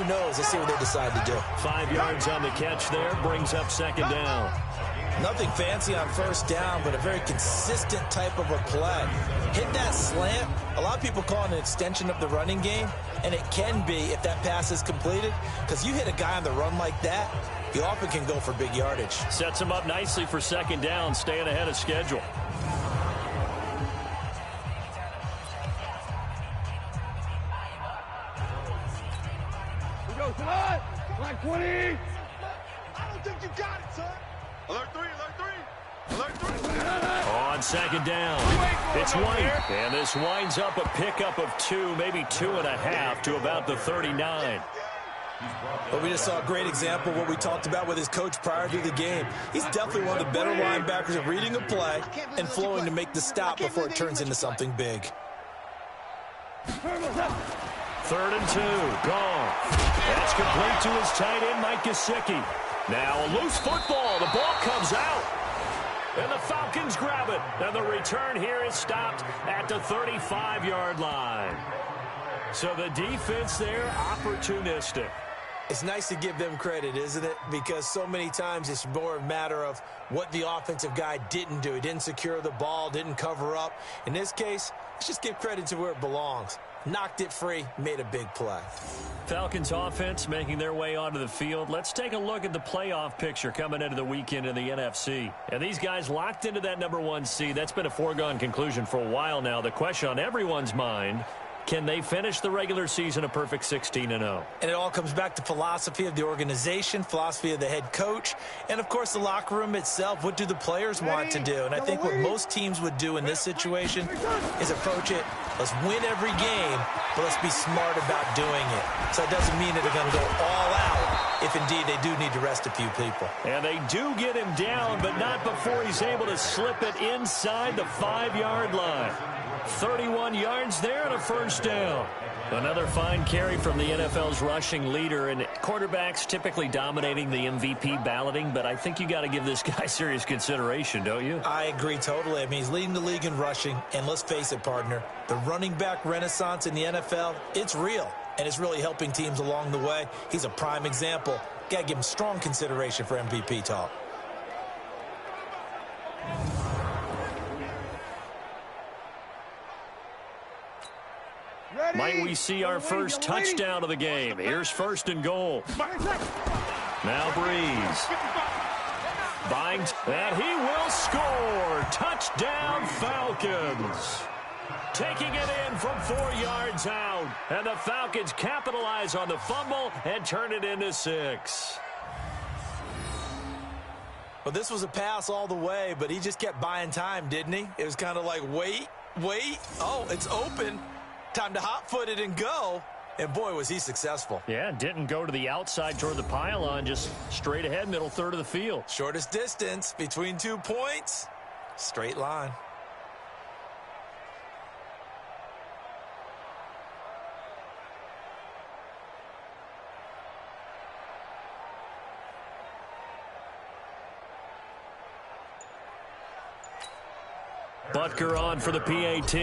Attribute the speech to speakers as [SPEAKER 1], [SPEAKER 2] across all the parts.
[SPEAKER 1] knows? Let's see what they decide to do.
[SPEAKER 2] 5 yards on the catch there, brings up second down.
[SPEAKER 1] Nothing fancy on first down, but a very consistent type of a play. Hit that slant. A lot of people call it an extension of the running game, and it can be if that pass is completed, because you hit a guy on the run like that, he often can go for big yardage.
[SPEAKER 2] Sets him up nicely for second down, staying ahead of schedule.
[SPEAKER 3] Come on! Like 20! I don't think you got it, son! Alert 3, alert 3! Alert 3!
[SPEAKER 2] On second down, it's White. And this winds up a pickup of 2, maybe 2.5 to about the 39.
[SPEAKER 1] But we just saw a great example of what we talked about with his coach prior to the game. He's definitely one of the better linebackers at reading a play and flowing to make the stop before it turns into something big.
[SPEAKER 2] 3rd and 2, gone. That's complete to his tight end, Mike Gesicki. Now a loose football. The ball comes out. And the Falcons grab it. And the return here is stopped at the 35-yard line. So the defense there, opportunistic.
[SPEAKER 1] It's nice to give them credit, isn't it? Because so many times it's more a matter of what the offensive guy didn't do. He didn't secure the ball, didn't cover up. In this case, let's just give credit to where it belongs. Knocked it free, made a big play.
[SPEAKER 2] Falcons offense making their way onto the field. Let's take a look at the playoff picture coming into the weekend in the NFC. And these guys locked into that #1 seed. That's been a foregone conclusion for a while now. The question on everyone's mind, can they finish the regular season a perfect 16-0?
[SPEAKER 1] And it all comes back to philosophy of the organization, philosophy of the head coach, and, of course, the locker room itself. What do the players want to do? And I think what most teams would do in this situation is approach it, let's win every game, but let's be smart about doing it. So it doesn't mean that they're going to go all out if, indeed, they do need to rest a few people.
[SPEAKER 2] And they do get him down, but not before he's able to slip it inside the 5-yard line. 31 yards there and a first down. Another fine carry from the NFL's rushing leader, and quarterbacks typically dominating the MVP balloting, but I think you got to give this guy serious consideration, don't you?
[SPEAKER 1] I agree totally. I mean, he's leading the league in rushing, and let's face it, partner, the running back renaissance in the NFL, it's real, and it's really helping teams along the way. He's a prime example. Got to give him strong consideration for MVP talk.
[SPEAKER 2] Might we see our first touchdown of the game? Here's 1st and goal. Now Breeze. Binds, and he will score. Touchdown, Falcons. Taking it in from 4 yards out. And the Falcons capitalize on the fumble and turn it into 6.
[SPEAKER 1] Well, this was a pass all the way, but he just kept buying time, didn't he? It was kind of like, wait. Oh, it's open. Time to hot-foot it and go. And, boy, was he successful.
[SPEAKER 2] Yeah, didn't go to the outside toward the pylon, just straight ahead, middle third of the field.
[SPEAKER 1] Shortest distance between 2 points. Straight line.
[SPEAKER 2] Butker on for the PAT.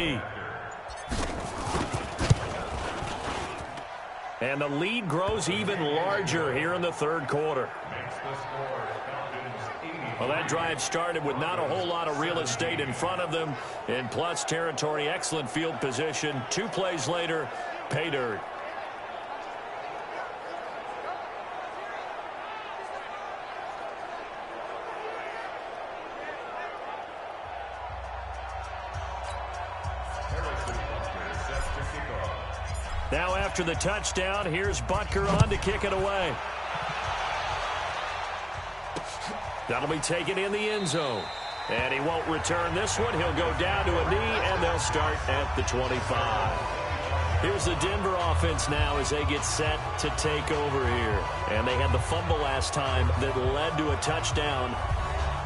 [SPEAKER 2] And the lead grows even larger here in the 3rd quarter. Well, that drive started with not a whole lot of real estate in front of them. In plus territory, excellent field position. 2 plays later, pay dirt. Now after the touchdown, here's Butker on to kick it away. That'll be taken in the end zone. And he won't return this one. He'll go down to a knee, and they'll start at the 25. Here's the Denver offense now as they get set to take over here. And they had the fumble last time that led to a touchdown.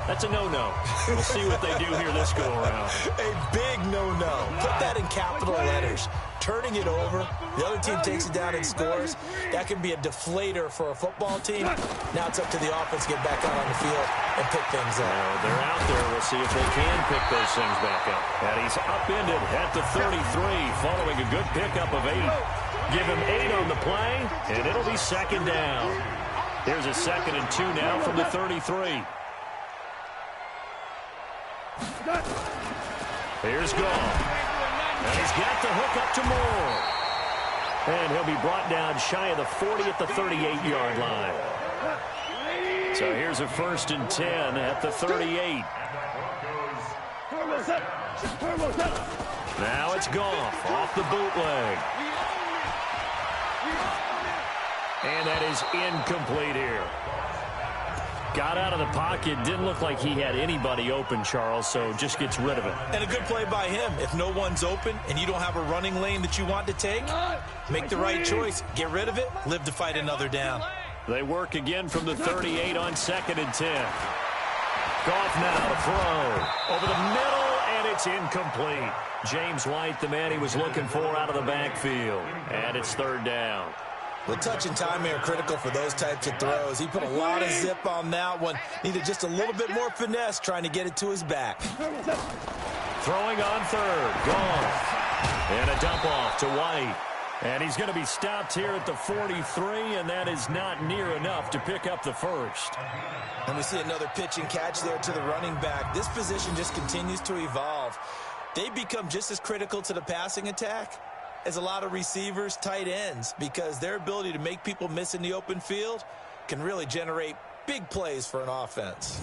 [SPEAKER 2] That's a no-no. We'll see what they do here this go-around.
[SPEAKER 1] A big no-no. Put that in capital letters. Turning it over, the other team takes it down and scores. That can be a deflator for a football team. Now it's up to the offense to get back out on the field and pick things up.
[SPEAKER 2] Well, they're out there. We'll see if they can pick those things back up. And he's upended at the 33 following a good pickup of 8. Give him 8 on the play, and it'll be second down. Here's a 2nd and 2 now from the 33. Here's Goff. And he's got the hook up to Moore. And he'll be brought down shy of the 40 at the 38-yard line. So here's a 1st and 10 at the 38. Now it's Goff off the bootleg. And that is incomplete here. Got out of the pocket. Didn't look like he had anybody open, Charles, so just gets rid of it.
[SPEAKER 1] And a good play by him. If no one's open and you don't have a running lane that you want to take, make the right choice. Get rid of it. Live to fight another down.
[SPEAKER 2] They work again from the 38 on 2nd and 10. Goff now to throw. Over the middle, and it's incomplete. James White, the man he was looking for out of the backfield. And it's 3rd down.
[SPEAKER 1] Well, touch and timing are critical for those types of throws. He put a lot of zip on that one. Needed just a little bit more finesse trying to get it to his back.
[SPEAKER 2] Throwing on 3rd. Goff. And a dump off to White. And he's going to be stopped here at the 43, and that is not near enough to pick up the 1st.
[SPEAKER 1] And we see another pitch and catch there to the running back. This position just continues to evolve. They become just as critical to the passing attack as a lot of receivers, tight ends, because their ability to make people miss in the open field can really generate big plays for an offense.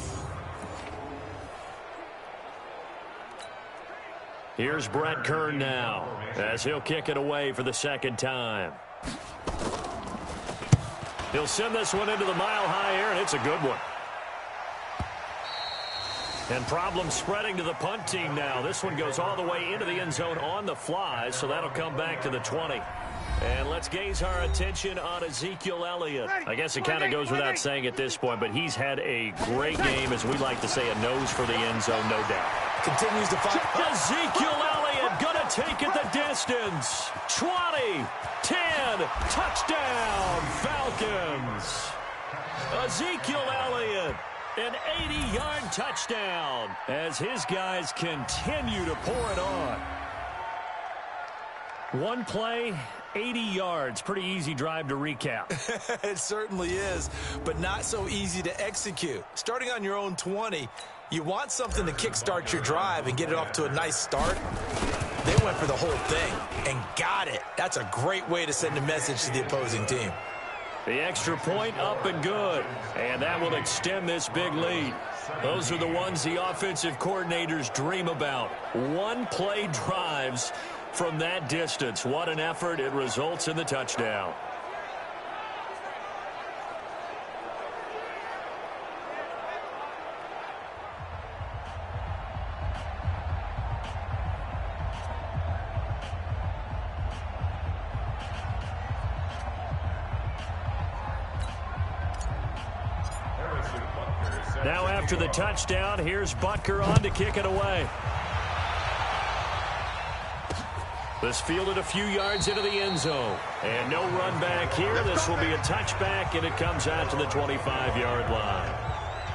[SPEAKER 2] Here's Brett Kern now as he'll kick it away for the 2nd time. He'll send this one into the mile-high air, and it's a good one. And problems spreading to the punt team now. This one goes all the way into the end zone on the fly, so that'll come back to the 20. And let's gaze our attention on Ezekiel Elliott. I guess it kind of goes without saying at this point, but he's had a great game, as we like to say, a nose for the end zone, no doubt.
[SPEAKER 1] Continues to fight.
[SPEAKER 2] Ezekiel Elliott going to take it the distance. 20, 10, touchdown, Falcons. Ezekiel Elliott. An 80-yard touchdown as his guys continue to pour it on. One play, 80 yards. Pretty easy drive to recap.
[SPEAKER 1] It certainly is, but not so easy to execute. Starting on your own 20, you want something to kickstart your drive and get it off to a nice start. They went for the whole thing and got it. That's a great way to send a message to the opposing team.
[SPEAKER 2] The extra point up and good. And that will extend this big lead. Those are the ones the offensive coordinators dream about. One-play drives from that distance. What an effort. It results in the touchdown. Now after the touchdown, here's Butker on to kick it away. This fielded a few yards into the end zone. And no run back here. This will be a touchback, and it comes out to the 25-yard line.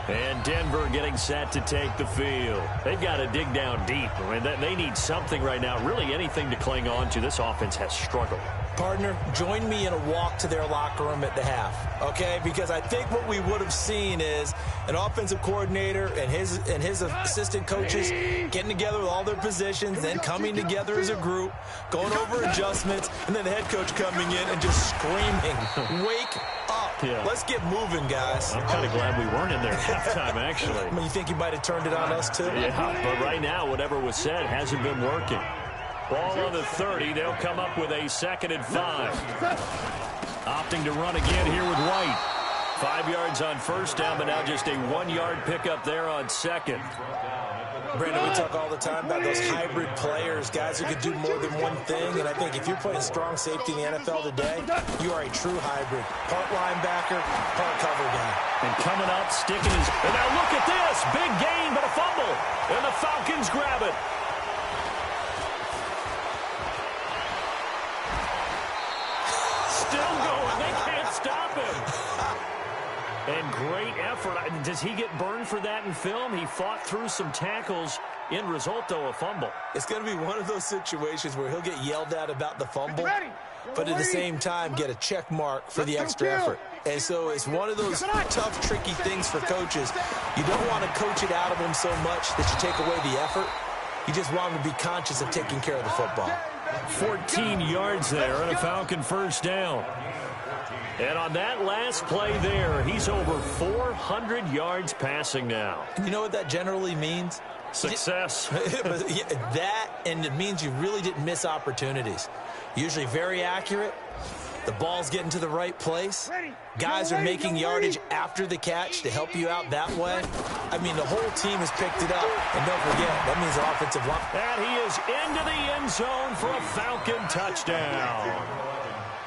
[SPEAKER 2] And Denver getting set to take the field. They've got to dig down deep. I mean, they need something right now, really anything to cling on to. This offense has struggled.
[SPEAKER 1] Partner, join me in a walk to their locker room at the half, okay? Because I think what we would have seen is an offensive coordinator and his assistant coaches getting together with all their positions, then coming together as a group, going over adjustments, and then the head coach coming in and just screaming, wake up. Yeah. Let's get moving, guys.
[SPEAKER 2] I'm kind of glad we weren't in there at halftime, actually.
[SPEAKER 1] I mean, you think you might have turned it on us, too?
[SPEAKER 2] Yeah, but right now, whatever was said hasn't been working. Ball on the 30. They'll come up with a 2nd and 5. Opting to run again here with White. 5 yards on first down, but now just a 1-yard pickup there on second.
[SPEAKER 1] Brandon, we talk all the time about those hybrid players, guys who can do more than one thing, and I think if you're playing strong safety in the NFL today, you are a true hybrid. Part linebacker, part cover guy.
[SPEAKER 2] And coming up, sticking his... And now look at this! Big gain, but a fumble. And the Falcons grab it. Still going. They can't stop him. And great effort. Does he get burned for that in film? He fought through some tackles End result, though, a fumble.
[SPEAKER 1] It's going to be one of those situations where he'll get yelled at about the fumble, but at the same time get a check mark for the extra effort. And so it's one of those tough, tricky things for coaches. You don't want to coach it out of them so much that you take away the effort. You just want them to be conscious of taking care of the football.
[SPEAKER 2] 14 yards there and a Falcon first down. And on that last play there, he's over 400 yards passing now.
[SPEAKER 1] And you know what that generally means?
[SPEAKER 2] Success.
[SPEAKER 1] That, and it means you really didn't miss opportunities. Usually very accurate. The ball's getting to the right place. Guys are making yardage after the catch to help you out that way. I mean, the whole team has picked it up. And don't forget, that means the offensive line.
[SPEAKER 2] And he is into the end zone for a Falcon touchdown.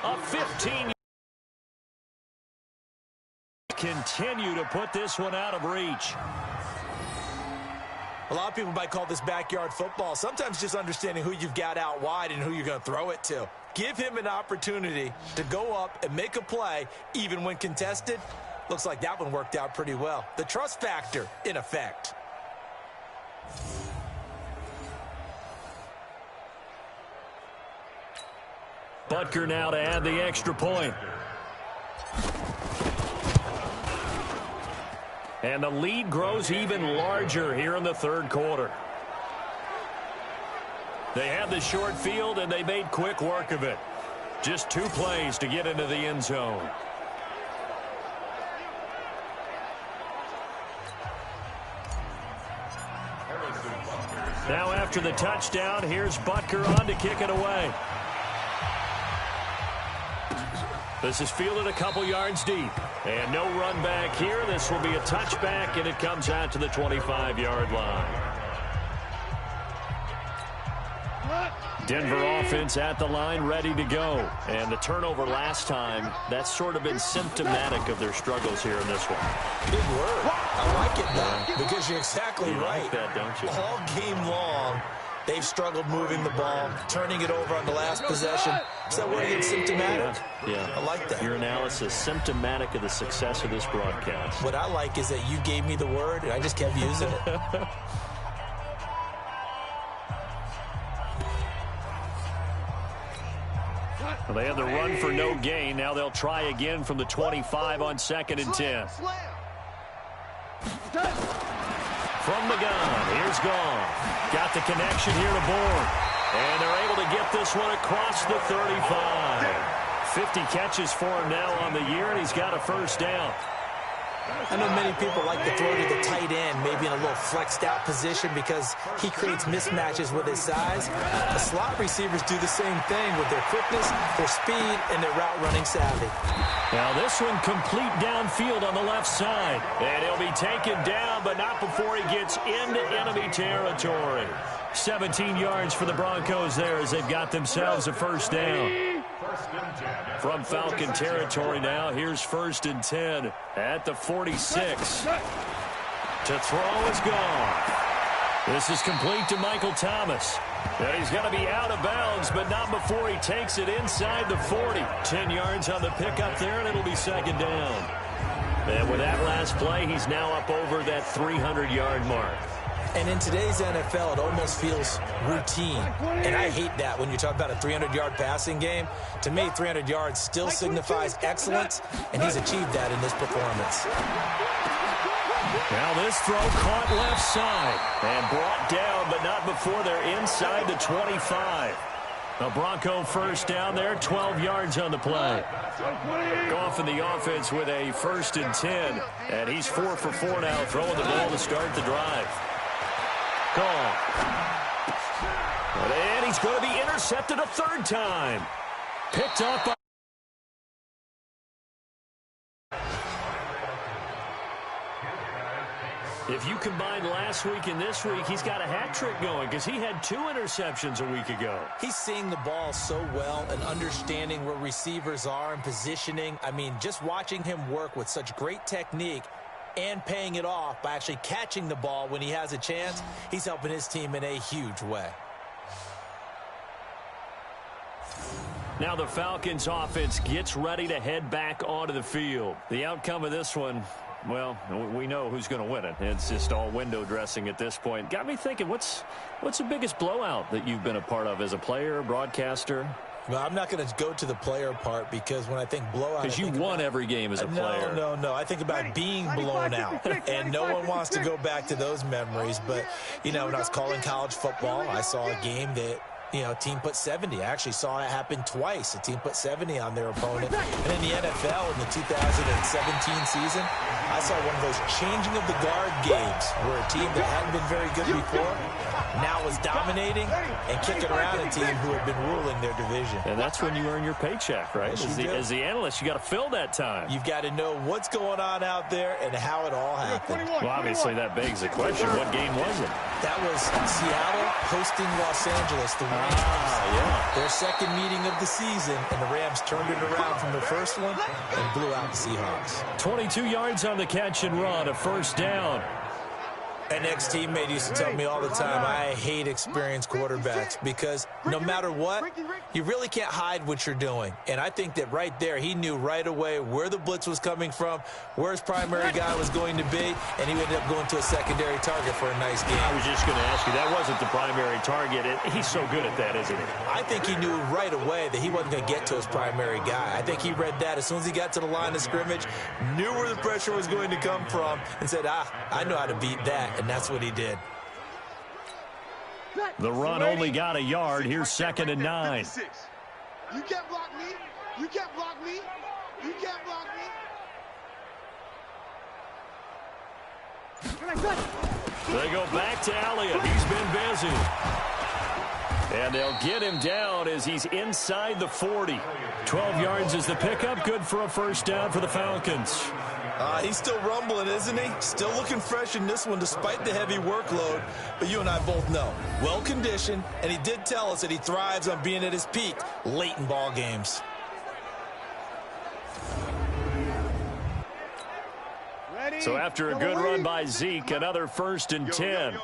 [SPEAKER 2] A 15. Continue to put this one out of reach.
[SPEAKER 1] A lot of people might call this backyard football. Sometimes just understanding who you've got out wide and who you're going to throw it to. Give him an opportunity to go up and make a play, even when contested. Looks like that one worked out pretty well. The trust factor in effect.
[SPEAKER 2] Butker now to add the extra point. And the lead grows even larger here in the third quarter. They had the short field, and they made quick work of it. Just 2 plays to get into the end zone. Now after the touchdown, here's Butker on to kick it away. This is fielded a couple yards deep. And no run back here. This will be a touchback, and it comes out to the 25-yard line. Denver offense at the line, ready to go. And the turnover last time, that's sort of been symptomatic of their struggles here in this one.
[SPEAKER 1] Big word. I like it, though, because you're exactly right.
[SPEAKER 2] Like that, don't you?
[SPEAKER 1] All game long, they've struggled moving the ball, turning it over on the last possession. Is that word again, symptomatic?
[SPEAKER 2] Yeah.
[SPEAKER 1] I like that.
[SPEAKER 2] Your analysis, symptomatic of the success of this broadcast.
[SPEAKER 1] What I like is that you gave me the word, and I just kept using it.
[SPEAKER 2] Well, they had the run for no gain. Now they'll try again from the 25 on 2nd and 10. From the gun, here's Goff. Got the connection here to Bourne. And they're able to get this one across the 35. 50 catches for him now on the year, and he's got a first down.
[SPEAKER 1] I know many people like to throw to the tight end, maybe in a little flexed out position because he creates mismatches with his size. The slot receivers do the same thing with their quickness, their speed, and their route running savvy.
[SPEAKER 2] Now this one complete downfield on the left side. And he'll be taken down, but not before he gets into enemy territory. 17 yards for the Broncos there as they've got themselves a first down. From Falcon territory now, here's 1st and 10 at the 46. To throw is gone. This is complete to Michael Thomas. And he's going to be out of bounds, but not before he takes it inside the 40. 10 yards on the pickup there, and it'll be 2nd down. And with that last play, he's now up over that 300-yard mark.
[SPEAKER 1] And in today's NFL, it almost feels routine. And I hate that when you talk about a 300-yard passing game. To me, 300 yards still signifies excellence, and he's achieved that in this performance.
[SPEAKER 2] Now this throw caught left side and brought down, but not before they're inside the 25. A Bronco first down there, 12 yards on the play. Goff in the offense with a 1st and 10, and he's 4 for 4 now, throwing the ball to start the drive. Goff. And he's going to be intercepted a 3rd time. Picked up by... If you combine last week and this week, he's got a hat trick going because he had 2 interceptions a week ago.
[SPEAKER 1] He's seeing the ball so well and understanding where receivers are and positioning. I mean, just watching him work with such great technique and paying it off by actually catching the ball when he has a chance, he's helping his team in a huge way.
[SPEAKER 2] Now the Falcons offense gets ready to head back onto the field. The outcome of this one, Well, we know who's going to win it. It's just all window dressing at this point. Got me thinking, what's the biggest blowout that you've been a part of as a player, broadcaster?
[SPEAKER 1] Well, I'm not going to go to the player part because when I think blowout...
[SPEAKER 2] Because you won every game as a player.
[SPEAKER 1] No. I think about being blown out. And no one wants to go back to those memories. But, when I was calling college football, I saw a game that, a team put 70. I actually saw it happen twice. A team put 70 on their opponent. And in the NFL in the 2017 season, I saw one of those changing of the guard games where a team that hadn't been very good before now was dominating and kicking around a team who had been ruling their division.
[SPEAKER 2] And that's when you earn your paycheck, right?
[SPEAKER 1] Yes,
[SPEAKER 2] as the analyst, you got to fill that time.
[SPEAKER 1] You've got to know what's going on out there and how it all happened.
[SPEAKER 2] Well, obviously, that begs the question, what game was it?
[SPEAKER 1] That was Seattle hosting Los Angeles, the Rams.
[SPEAKER 2] Yeah.
[SPEAKER 1] Their second meeting of the season, and the Rams turned it around from the first one and blew out the Seahawks.
[SPEAKER 2] 22 yards on the catch and run, a first down.
[SPEAKER 1] An ex-teammate used to tell me all the time, I hate experienced quarterbacks because no matter what, you really can't hide what you're doing. And I think that right there, he knew right away where the blitz was coming from, where his primary guy was going to be, and he ended up going to a secondary target for a nice game.
[SPEAKER 2] I was just going to ask you, that wasn't the primary target. He's so good at that, isn't he?
[SPEAKER 1] I think he knew right away that he wasn't going to get to his primary guy. I think he read that as soon as he got to the line of scrimmage, knew where the pressure was going to come from, and said, I know how to beat that. And that's what he did.
[SPEAKER 2] The run only got a yard. Here's 2nd and 9.
[SPEAKER 3] You can't block me. You can't block me. You can't block me.
[SPEAKER 2] They go back to Elliott. He's been busy. And they'll get him down as he's inside the 40. 12 yards is the pickup. Good for a first down for the Falcons.
[SPEAKER 1] He's still rumbling, isn't he? Still looking fresh in this one despite the heavy workload. But you and I both know, well-conditioned, and he did tell us that he thrives on being at his peak late in ball games.
[SPEAKER 2] So after a good run by Zeke, another 1st and 10.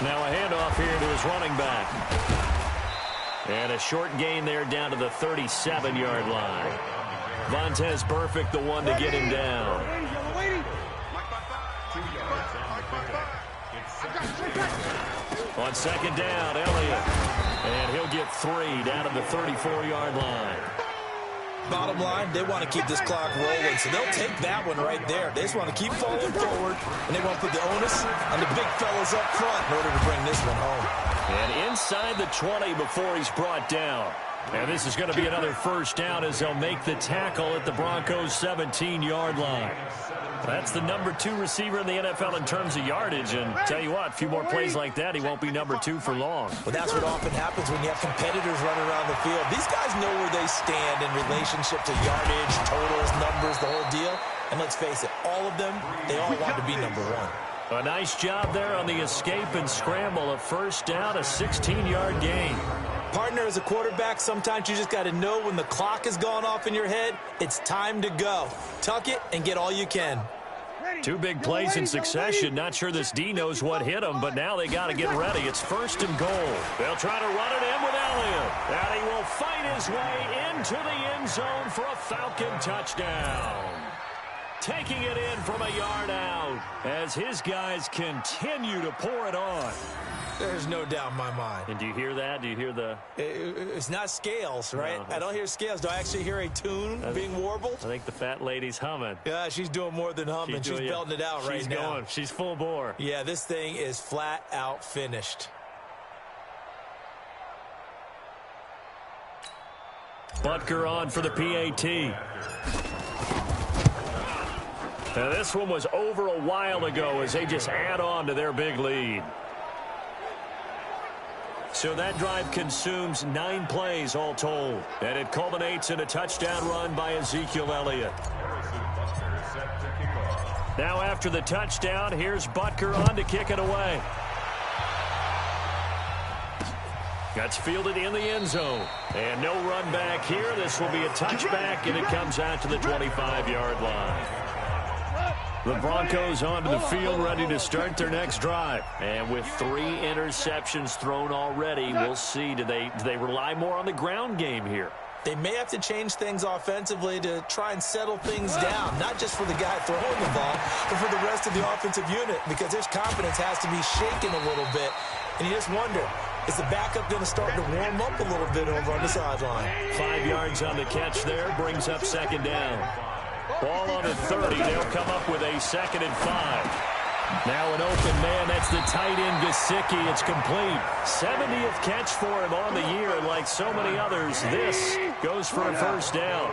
[SPEAKER 2] Now a handoff here to his running back. And a short gain there down to the 37-yard line. Vontaze Burfict, the one to get him down. On 2nd down, Elliott. And he'll get 3 down to the 34-yard line.
[SPEAKER 1] Bottom line, they want to keep this clock rolling, so they'll take that one right there. They just want to keep falling forward, and they want to put the onus on the big fellas up front in order to bring this one home.
[SPEAKER 2] And inside the 20 before he's brought down. And this is going to be another first down as they'll make the tackle at the Broncos' 17-yard line. That's the number 2 receiver in the NFL in terms of yardage. And tell you what, a few more plays like that, he won't be number 2 for long.
[SPEAKER 1] Well, that's what often happens when you have competitors running around the field. These guys know where they stand in relationship to yardage, totals, numbers, the whole deal. And let's face it, all of them, they all want to be number 1.
[SPEAKER 2] A nice job there on the escape and scramble. A first down, a 16-yard gain.
[SPEAKER 1] Partner, as a quarterback, sometimes you just got to know when the clock has gone off in your head, it's time to go. Tuck it and get all you can.
[SPEAKER 2] 2 big plays in succession. Not sure this D knows what hit him, but now they got to get ready. It's 1st and goal. They'll try to run it in with Elliott. And he will fight his way into the end zone for a Falcon touchdown. Taking it in from a yard out as his guys continue to pour it on.
[SPEAKER 1] There's no doubt in my mind.
[SPEAKER 2] And do you hear that? Do you hear the...
[SPEAKER 1] It's not scales, right?
[SPEAKER 2] No.
[SPEAKER 1] I don't hear scales. Do I actually hear a tune being warbled?
[SPEAKER 2] I think the fat lady's humming.
[SPEAKER 1] Yeah, she's doing more than humming. She's belting it out right now.
[SPEAKER 2] She's going. She's full bore.
[SPEAKER 1] Yeah, this thing is flat out finished.
[SPEAKER 2] Butker on for the PAT. Now this one was over a while ago as they just add on to their big lead. So that drive consumes 9 plays all told. And it culminates in a touchdown run by Ezekiel Elliott. Now after the touchdown, here's Butker on to kick it away. That's fielded in the end zone. And no run back here. This will be a touchback, and it comes out to the 25-yard line. The Broncos onto the field ready to start their next drive. And with 3 interceptions thrown already, we'll see. Do they rely more on the ground game here?
[SPEAKER 1] They may have to change things offensively to try and settle things down, not just for the guy throwing the ball, but for the rest of the offensive unit, because his confidence has to be shaken a little bit. And you just wonder, is the backup going to start to warm up a little bit over on the sideline?
[SPEAKER 2] 5 yards on the catch there, brings up second down. Ball on the 30, they'll come up with a 2nd and 5. Now an open man, that's the tight end Gesicki. It's complete. 70th catch for him on the year, and like so many others, this goes for a first down.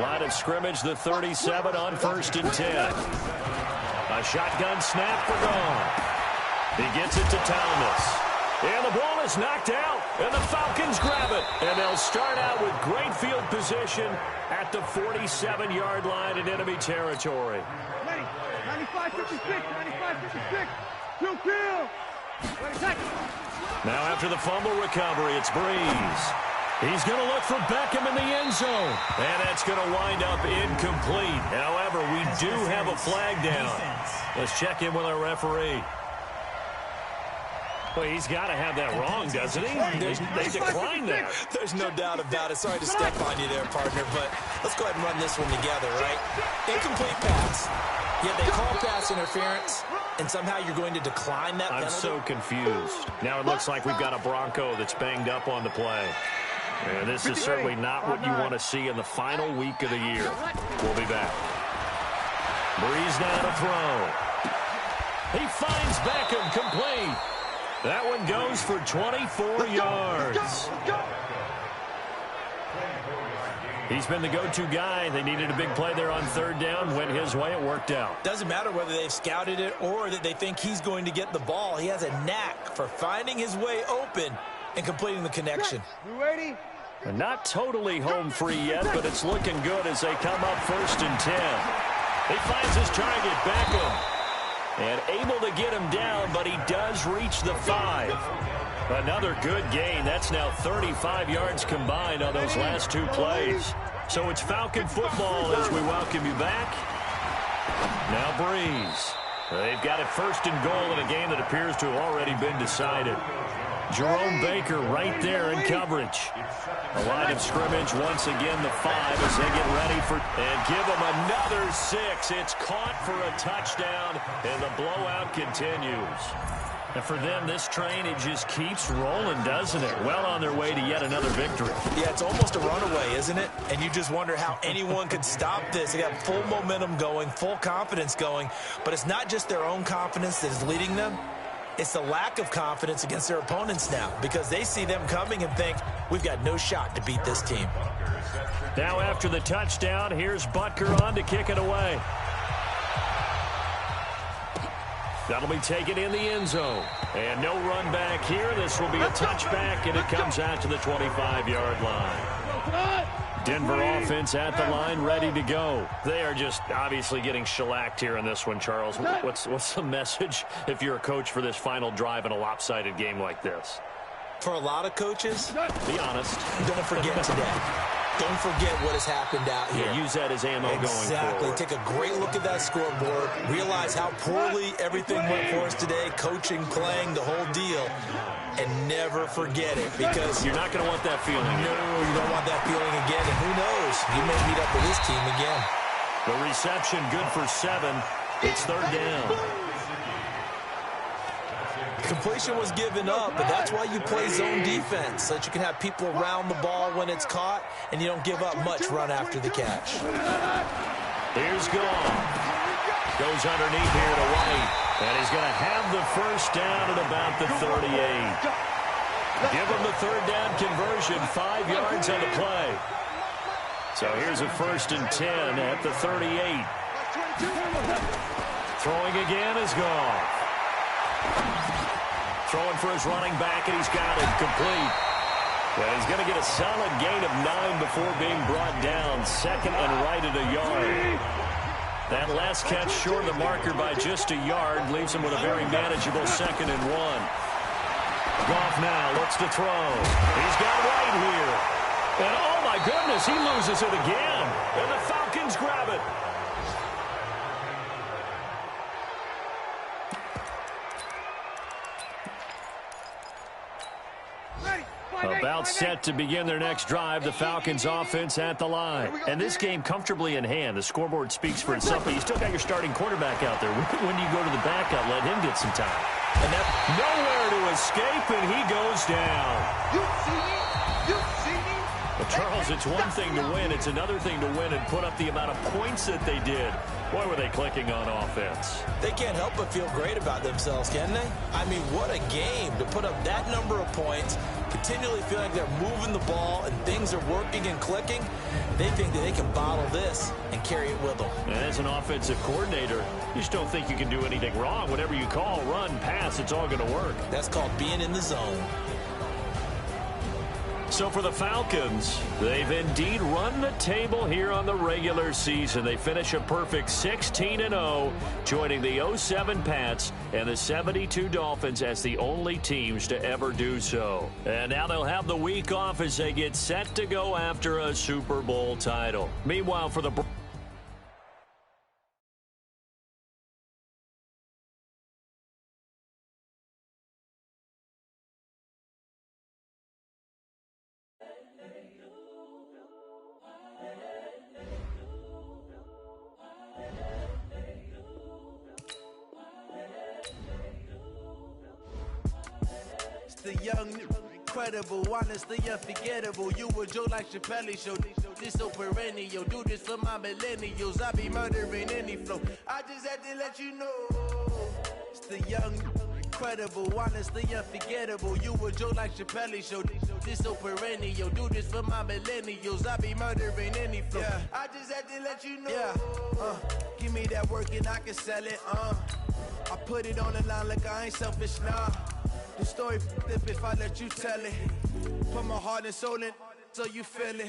[SPEAKER 2] Line of scrimmage, the 37 on 1st and 10. A shotgun snap for Gone. He gets it to Thomas. And the ball is knocked out, and the Falcons grab it. And they'll start out with great field position at the 47-yard line in enemy territory.
[SPEAKER 3] 95-56, 95-56. Kill.
[SPEAKER 2] Now after the fumble recovery, it's Breeze. He's going to look for Beckham in the end zone. And that's going to wind up incomplete. However, we do have a flag down. Let's check in with our referee. Well, he's got to have that wrong, doesn't he? They declined that.
[SPEAKER 1] There's no doubt about it. Sorry to step on you there, partner, but let's go ahead and run this one together, right? Incomplete pass. Yeah, they call pass interference, and somehow you're going to decline that penalty?
[SPEAKER 2] I'm so confused. Now it looks like we've got a Bronco that's banged up on the play. And this is certainly not what you want to see in the final week of the year. We'll be back. Breeze now to throw. He finds Beckham, complete. That one goes for 24 yards. He's been the go-to guy. They needed a big play there on 3rd down. Went his way. It worked out.
[SPEAKER 1] Doesn't matter whether they've scouted it or that they think he's going to get the ball. He has a knack for finding his way open and completing the connection.
[SPEAKER 3] You ready?
[SPEAKER 2] Not totally home free yet, but it's looking good as they come up 1st and 10. He finds his target, Beckham. And able to get him down, but he does reach the 5. Another good gain. That's now 35 yards combined on those last 2 plays. So it's Falcon football as we welcome you back. Now Breeze. They've got it 1st and goal in a game that appears to have already been decided. Jerome Baker right there in coverage. A line of scrimmage, once again, the 5 as they get ready for, and give them another 6. It's caught for a touchdown, and the blowout continues. And for them, this train, it just keeps rolling, doesn't it? Well on their way to yet another victory.
[SPEAKER 1] Yeah, it's almost a runaway, isn't it? And you just wonder how anyone could stop this. They got full momentum going, full confidence going, but it's not just their own confidence that is leading them. It's the lack of confidence against their opponents now because they see them coming and think, we've got no shot to beat this team.
[SPEAKER 2] Now after the touchdown, here's Butker on to kick it away. That'll be taken in the end zone. And no run back here. This will be a touchback, and it comes out to the 25-yard line. Denver offense at the line, ready to go. They are just obviously getting shellacked here in this one, Charles. What's the message if you're a coach for this final drive in a lopsided game like this?
[SPEAKER 1] For a lot of coaches,
[SPEAKER 2] be honest.
[SPEAKER 1] Don't forget today. Don't forget what has happened out here.
[SPEAKER 2] Yeah, use that as ammo going forward.
[SPEAKER 1] Exactly. Take a great look at that scoreboard. Realize how poorly everything went for us today. Coaching, playing, the whole deal. And never forget it because
[SPEAKER 2] you're not going to want that feeling.
[SPEAKER 1] No, you don't want that feeling again. And who knows? You may meet up with this team again.
[SPEAKER 2] The reception good for 7. It's 3rd down.
[SPEAKER 1] Completion was given up, but that's why you play zone defense, so that you can have people around the ball when it's caught, and you don't give up much run after the catch.
[SPEAKER 2] Here's Gone. Goes underneath here to White, and he's going to have the first down at about the 38. Give him the 3rd down conversion, 5 yards on the play. So here's a 1st and 10 at the 38. Throwing again is Gone. Throwing for his running back, and he's got it complete. And he's going to get a solid gain of 9 before being brought down. 2nd and right at a yard. That last catch short of the marker by just a yard leaves him with a very manageable 2nd and 1. Goff now looks to throw. He's got White here. And oh my goodness, he loses it again. And the Falcons grab it. About set to begin their next drive, the Falcons offense at the line. And this game comfortably in hand. The scoreboard speaks for itself, but you still got your starting quarterback out there. When you go to the backup, let him get some time. And nowhere to escape, and he goes down.
[SPEAKER 3] You see me? You see me?
[SPEAKER 2] Well, Charles, it's one thing to win. It's another thing to win and put up the amount of points that they did. Boy, were they clicking on offense.
[SPEAKER 1] They can't help but feel great about themselves, can they? I mean, what a game to put up that number of points, continually feel like they're moving the ball and things are working and clicking. They think that they can bottle this and carry it with them.
[SPEAKER 2] And as an offensive coordinator, you just don't think you can do anything wrong. Whatever you call, run, pass, it's all going to work.
[SPEAKER 1] That's called being in the zone.
[SPEAKER 2] So for the Falcons, they've indeed run the table here on the regular season. They finish a perfect 16-0, joining the 07 Pats and the 72 Dolphins as the only teams to ever do so. And now they'll have the week off as they get set to go after a Super Bowl title. Meanwhile, for the
[SPEAKER 4] The young, incredible, honestly unforgettable. You were Joe like Chappelle show. This so perennial. Do this for my millennials. I be murdering any flow. I just had to let you know. It's the young, incredible, honestly unforgettable. You were Joe like Chappelle show. This so perennial. Do this for my millennials. I be murdering any flow. Yeah. I just had to let you know. Yeah. Give me that work and I can sell it. I put it on the line like I ain't selfish, nah. The story flip if I let you tell it. Put my heart and soul in so you feel it.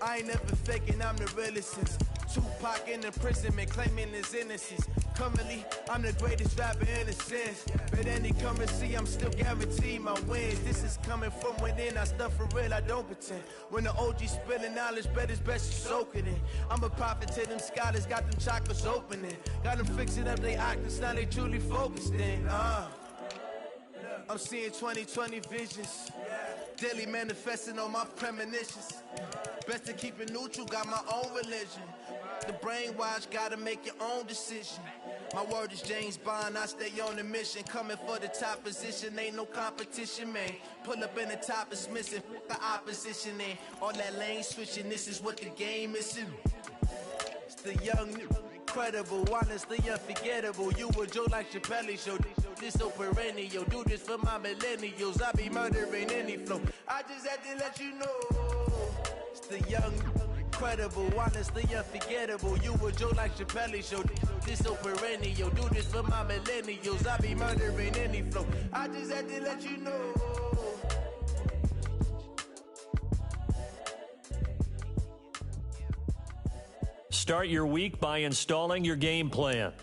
[SPEAKER 4] I ain't never faking, I'm the realest since Tupac in imprisonment, claiming his innocence. Currently, I'm the greatest rapper in a sense. But any currency, I'm still guaranteed my wins. This is coming from within, I stuff for real, I don't pretend. When the OG spilling knowledge, bet it's best you soak it in. I'm a prophet to them scholars, got them chakras opening. Got them fixing up they octaves, now they truly focused in. I'm seeing 2020 visions. Daily manifesting on my premonitions. Best to keep it neutral, got my own religion. The brainwash, gotta make your own decision. My word is James Bond, I stay on the mission. Coming for the top position, ain't no competition, man. Pull up in the top is missing, the opposition in. All that lane switching, this is what the game is in. It's the young, incredible, honestly unforgettable. You were Joe like Chappelle show. This so perennial. Do this for my millennials. I be murdering any flow. I just had to let you know. It's the young, incredible, honestly unforgettable. You were Joe like Chappelle show. This so perennial. Do this for my millennials. I be murdering any flow. I just had to let you know.
[SPEAKER 2] Start your week by installing your game plan.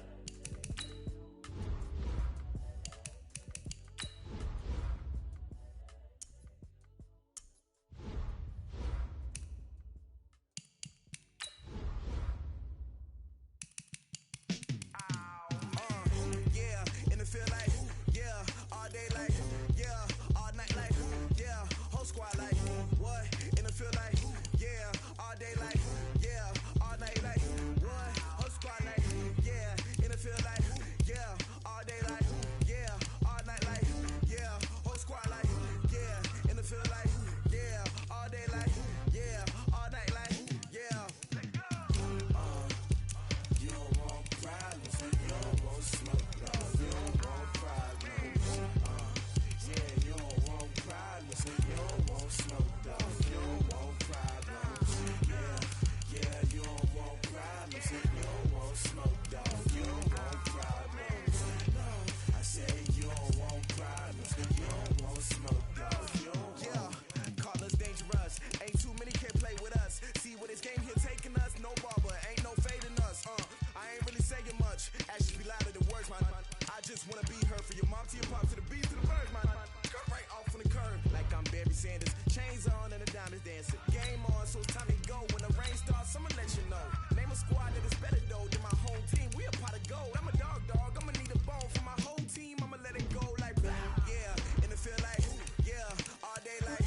[SPEAKER 4] Day like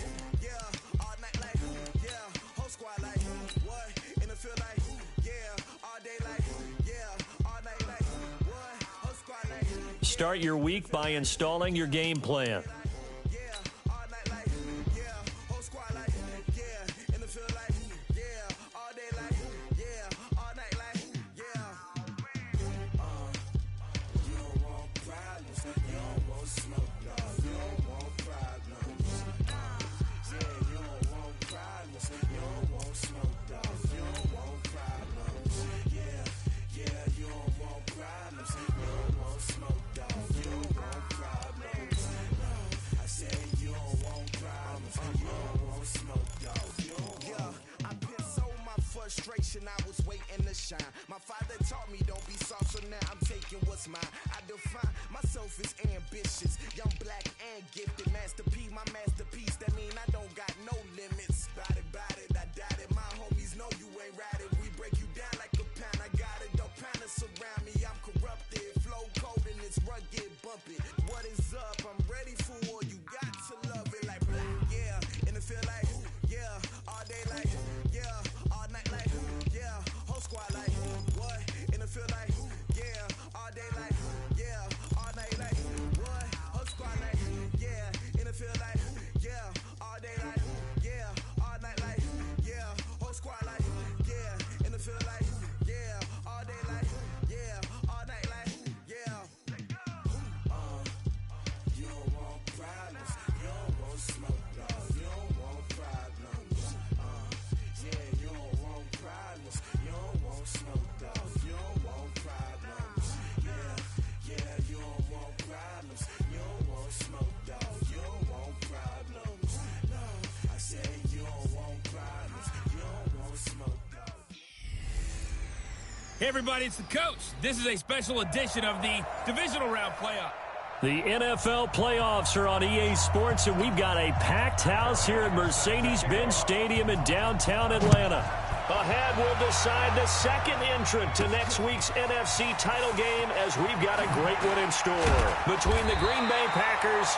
[SPEAKER 2] start your week by installing your game plan.
[SPEAKER 4] I was waiting to shine. My father taught me don't be soft, so now I'm taking what's mine. I define myself as ambitious, young, black, and gifted. Master P, my masterpiece. That mean I don't got no limits. Bout it, I doubt it. My homies know you ain't ratted. We break you down like a pound. I got it, don't panic surround me. I'm corrupted, flow cold and it's rugged, bumpy. What is up? I'm ready for war. You got to love it like black, yeah. And it feel like, yeah, all day like, yeah, all night like, yeah, whole squad like, what? And it feel like, yeah, all day like, yeah, all night like, what? Whole squad like, yeah, and it feel like, yeah, all day like, yeah, all night like, yeah, whole squad like, yeah, and it feel like, yeah, all day like, yeah, all night like, yeah. You don't want problems, you don't want smoke, dog. You don't want problems. Yeah, you don't want problems, you don't want smoke, dog. You don't want problems. Yeah, you don't want problems, you don't want smoke, dog. You don't want problems. No, I said you don't want problems, you don't want smoke, dog.
[SPEAKER 5] Hey everybody, it's the coach. This is a special edition of the divisional round playoff.
[SPEAKER 2] The NFL playoffs are on EA Sports, and we've got a packed house here at Mercedes-Benz Stadium in downtown Atlanta. Ahead, we'll decide the second entrant to next week's NFC title game, as we've got a great one in store between the Green Bay Packers,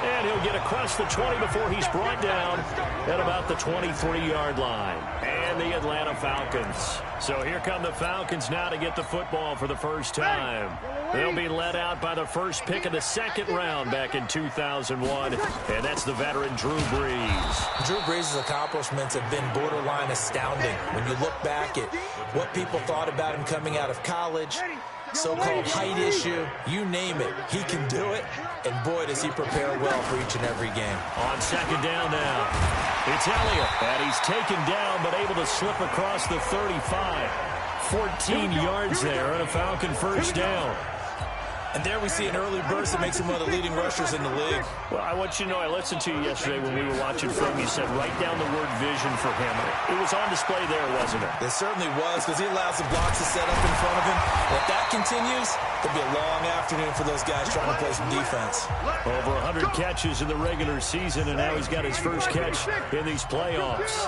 [SPEAKER 2] and he'll get across the 20 before he's brought down at about the 23-yard line, and the Atlanta Falcons. So here come the Falcons now to get the football for the first time. They'll be led out by the first pick of the second round back in 2001, and that's the veteran Drew Brees.
[SPEAKER 1] Drew Brees' accomplishments have been borderline astounding. When you look back at what people thought about him coming out of college, so-called height issue, you name it, he can do it, and boy, does he prepare well for each and every game.
[SPEAKER 2] On second down now, it's Elliott, and he's taken down but able to slip across the 35. 14 yards there and a Falcon first down.
[SPEAKER 1] And there we see an early burst that makes him one of the leading rushers in the league.
[SPEAKER 2] Well, I want you to know, I listened to you yesterday when we were watching film. You said write down the word vision for him. It was on display there, wasn't it?
[SPEAKER 1] It certainly was, because he allows the blocks to set up in front of him. If that continues, there'll be a long afternoon for those guys trying to play some defense.
[SPEAKER 2] Over 100 catches in the regular season, and now he's got his first catch in these playoffs.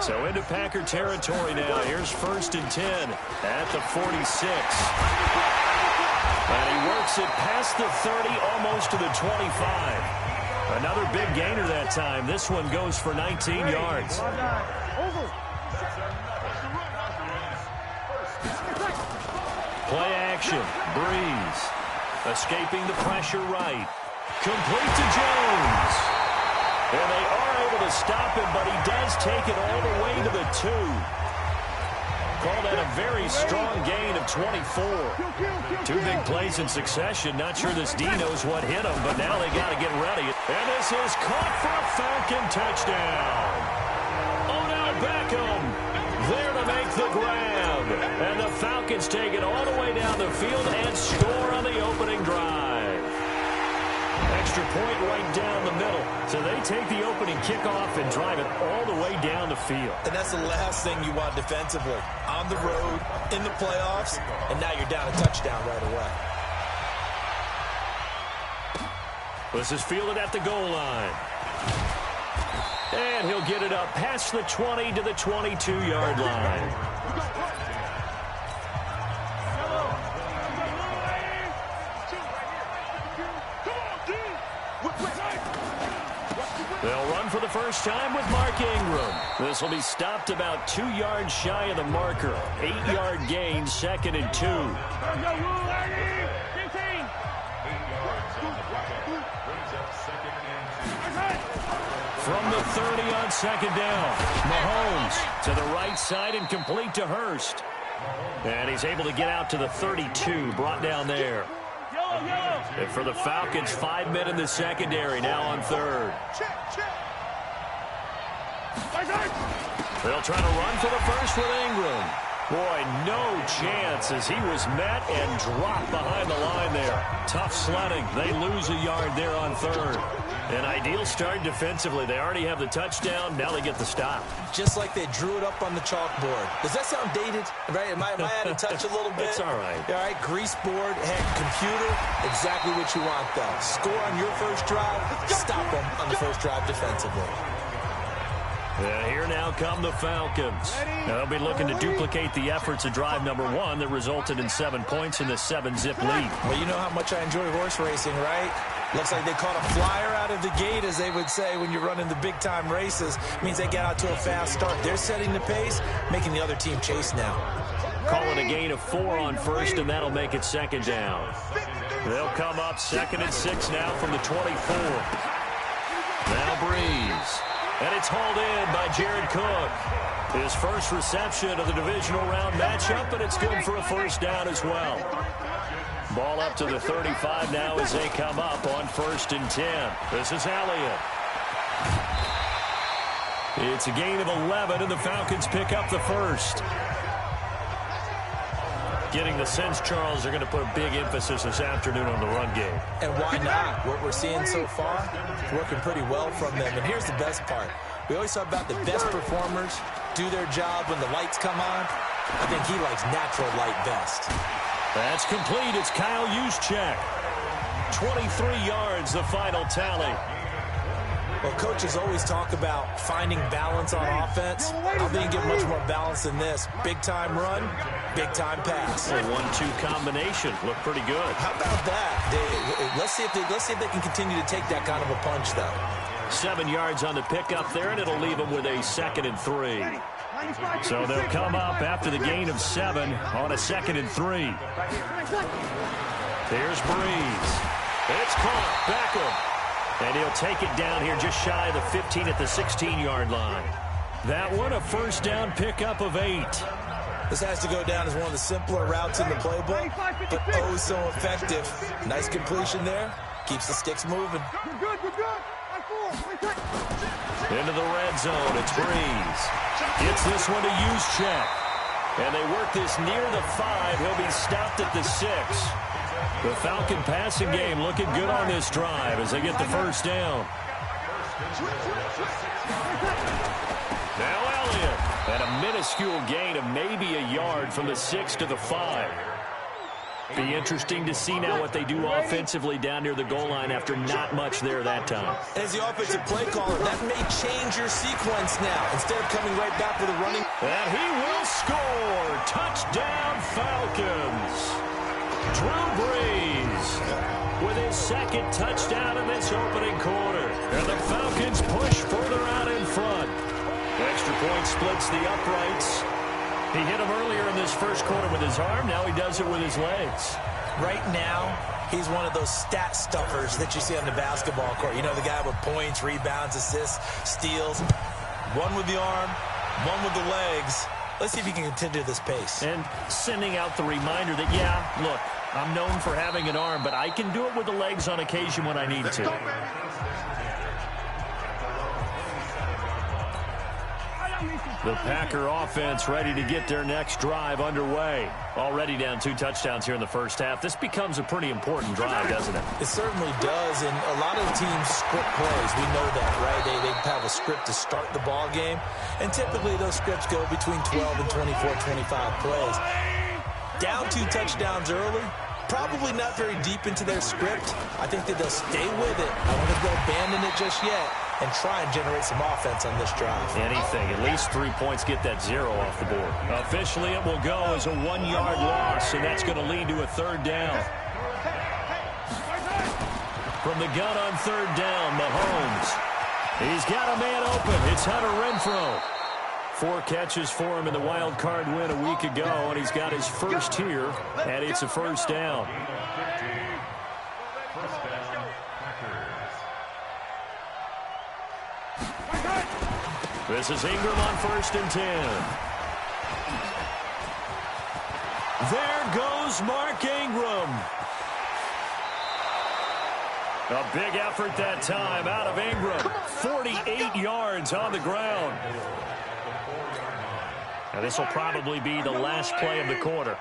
[SPEAKER 2] So into Packer territory now. Here's 1st and 10 at the 46. And he works it past the 30, almost to the 25. Another big gainer that time. This one goes for 19 yards. Play action. Brees. Escaping the pressure right. Complete to Jones. And they are able to stop him, but he does take it all the way to the 2. Call that a very strong gain of 24. 2 big plays in succession. Not sure this D knows what hit him, but now they got to get ready. And this is caught for a Falcon touchdown. Odell Beckham there to make the grab. And the Falcons take it all the way down the field and score on the opening drive. Extra point right down the middle. So they take the opening kickoff and drive it all the way down the field.
[SPEAKER 1] And that's the last thing you want defensively. On the road, in the playoffs, and now you're down a touchdown right away.
[SPEAKER 2] This is fielded at the goal line. And he'll get it up past the 20 to the 22-yard line. They'll run for the first time with Mark Ingram. This will be stopped about 2 yards shy of the marker. 8-yard gain, 2nd and 2. From the 30 on second down. Mahomes to the right side and complete to Hurst. And he's able to get out to the 32, brought down there. And for the Falcons, 5 men in the secondary now on third. They'll try to run for the first with Ingram. Boy, no chance as he was met and dropped behind the line there. Tough sledding. They lose a yard there on third. An ideal start defensively. They already have the touchdown. Now they get the stop.
[SPEAKER 1] Just like they drew it up on the chalkboard. Does that sound dated? Right? Am I out of touch a little bit?
[SPEAKER 2] It's all right.
[SPEAKER 1] All right, grease board, heck, computer, exactly what you want, though. Score on your first drive, stop them on the first drive defensively.
[SPEAKER 2] And here now come the Falcons. They'll be looking to duplicate the efforts of drive number 1 that resulted in 7 points in the 7-zip lead.
[SPEAKER 1] Well, you know how much I enjoy horse racing, right? Looks like they caught a flyer out of the gate, as they would say when you're running the big-time races. It means they get out to a fast start. They're setting the pace, making the other team chase now.
[SPEAKER 2] Call it a gain of 4 on first, and that'll make it second down. They'll come up 2nd and 6 now from the 24. Now Breeze. And it's hauled in by Jared Cook. His first reception of the divisional round matchup, and it's good for a first down as well. Ball up to the 35 now as they come up on 1st and 10. This is Elliott. It's a gain of 11, and the Falcons pick up the first. Getting the sense, Charles, they're going to put a big emphasis this afternoon on the run game.
[SPEAKER 1] And why not? What we're seeing so far is working pretty well from them. And here's the best part. We always talk about the best performers do their job when the lights come on. I think he likes natural light best.
[SPEAKER 2] That's complete. It's Kyle Juszczyk. 23 yards, the final tally.
[SPEAKER 1] Well, coaches always talk about finding balance on offense. I think you get much more balance than this. Big-time run, big-time pass.
[SPEAKER 2] A 1-2 combination. Looked pretty good.
[SPEAKER 1] How about that? Let's see if they can continue to take that kind of a punch, though.
[SPEAKER 2] 7 yards on the pickup there, and it'll leave them with a 2nd and 3. So they'll come up after the gain of 7 on a 2nd and 3. There's Breeze. It's caught. Beckham. And he'll take it down here just shy of the 15 at the 16-yard line. That one, a first down pickup of 8.
[SPEAKER 1] This has to go down as one of the simpler routes in the playbook, but oh so effective. Nice completion there. Keeps the sticks moving.
[SPEAKER 2] Into the red zone. It's Breeze. Gets this one to Juszczyk. And they work this near the 5. He'll be stopped at the 6. The Falcon passing game looking good on this drive as they get the first down. Now Elliott. And a minuscule gain of maybe a yard from the 6 to the 5. Be interesting to see now what they do offensively down near the goal line after not much there that time.
[SPEAKER 1] As the offensive play caller, that may change your sequence now. Instead of coming right back with a running.
[SPEAKER 2] And he will score. Touchdown Falcons. Drew Brees with his 2nd touchdown in this opening quarter. And the Falcons push further out in front. Extra point splits the uprights. He hit him earlier in this first quarter with his arm. Now he does it with his legs.
[SPEAKER 1] Right now, he's one of those stat stuffers that you see on the basketball court. You know, the guy with points, rebounds, assists, steals. One with the arm, one with the legs. Let's see if he can continue this pace.
[SPEAKER 2] And sending out the reminder that, yeah, look, I'm known for having an arm, but I can do it with the legs on occasion when I need to. The Packer offense ready to get their next drive underway. Already down 2 touchdowns here in the first half. This becomes a pretty important drive, doesn't it?
[SPEAKER 1] It certainly does, and a lot of teams script plays. We know that, right? They have a script to start the ball game, and typically those scripts go between 12 and 24, 25 plays. Down 2 touchdowns early, probably not very deep into their script. I think that they'll stay with it. I don't think they'll abandon it just yet and try and generate some offense on this drive.
[SPEAKER 2] Anything. At least 3 points, get that 0 off the board. Officially, it will go as a 1-yard loss, and that's going to lead to a 3rd down. From the gun on 3rd down, Mahomes. He's got a man open. It's Hunter Renfrow. 4 catches for him in the wild card win a week ago, and he's got his first here, and it's a first down. This is Ingram on 1st and 10. There goes Mark Ingram. A big effort that time out of Ingram. 48 yards on the ground. Now this will probably be the last play of the quarter.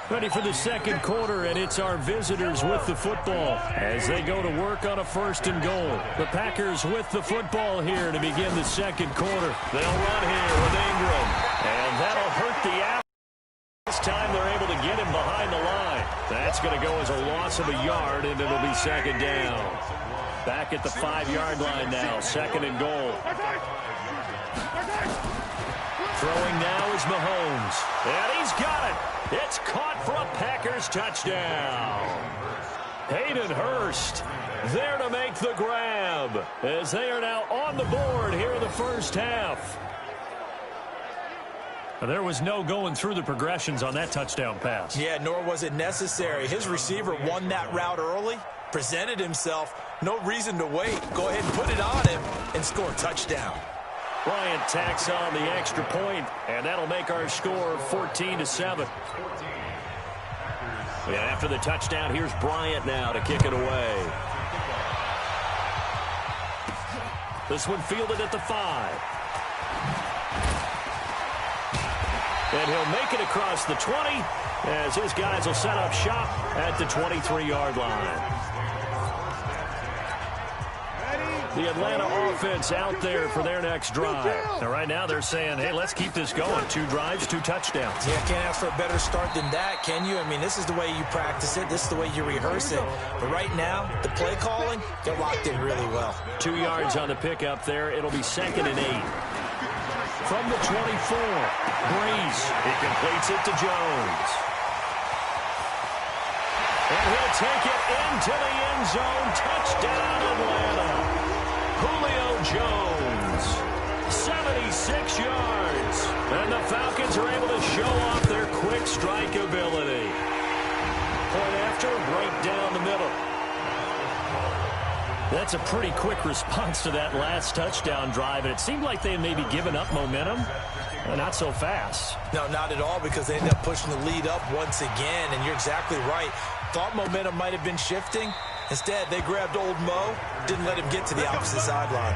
[SPEAKER 2] Ready for the second quarter, and it's our visitors with the football as they go to work on a 1st and goal. The Packers with the football here to begin the second quarter. They'll run here with Ingram, and that'll hurt the average. This time they're able to get him behind the line. That's going to go as a loss of a yard, and it'll be 2nd down. Back at the 5-yard line now, 2nd and goal. Throwing now is Mahomes, and he's got it. It's caught for a Packers touchdown. Hayden Hurst there to make the grab as they are now on the board here in the first half. There was no going through the progressions on that touchdown pass.
[SPEAKER 1] Yeah, nor was it necessary. His receiver won that route early, presented himself. No reason to wait. Go ahead and put it on him and score a touchdown.
[SPEAKER 2] Bryant tacks on the extra point, and that'll make our score 14-7. And after the touchdown, here's Bryant now to kick it away. This one fielded at the 5. And he'll make it across the 20 as his guys will set up shop at the 23-yard line. The Atlanta offense out there for their next drive. And right now they're saying, hey, let's keep this going. 2 drives, 2 touchdowns.
[SPEAKER 1] Yeah, can't ask for a better start than that, can you? I mean, this is the way you practice it. This is the way you rehearse it. But right now, the play calling, they're locked in really well.
[SPEAKER 2] 2 yards on the pickup there. It'll be 2nd and 8. From the 24, Breeze. He completes it to Jones. And he'll take it into the end zone. Touchdown, Atlanta. Julio Jones, 76 yards. And the Falcons are able to show off their quick strike ability. Point after, right down the middle. That's a pretty quick response to that last touchdown drive, and it seemed like they had maybe given up momentum. Not so fast.
[SPEAKER 1] No, not at all, because they ended up pushing the lead up once again, and you're exactly right. Thought momentum might have been shifting. Instead, they grabbed old Mo, didn't let him get to the opposite sideline.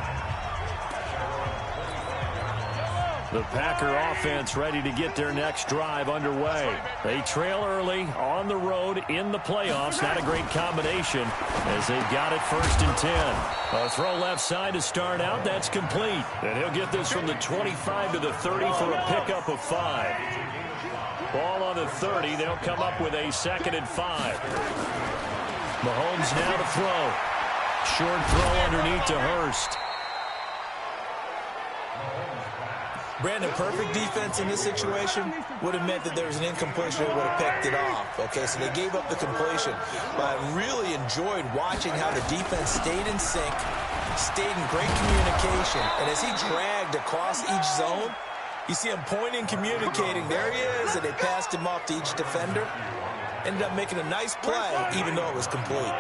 [SPEAKER 2] The Packer offense ready to get their next drive underway. They trail early on the road in the playoffs. Not a great combination as they've got it 1st and 10. A throw left side to start out. That's complete. And he'll get this from the 25 to the 30 for a pickup of 5. Ball on the 30. They'll come up with a 2nd and 5. Mahomes now to throw. Short throw underneath to Hurst.
[SPEAKER 1] Brandon, perfect defense in this situation would have meant that there was an incompletion that would have picked it off. Okay, so they gave up the completion. But I really enjoyed watching how the defense stayed in sync, stayed in great communication. And as he dragged across each zone, you see him pointing, communicating. There he is, and they passed him off to each defender. Ended up making a nice play, even though it was complete.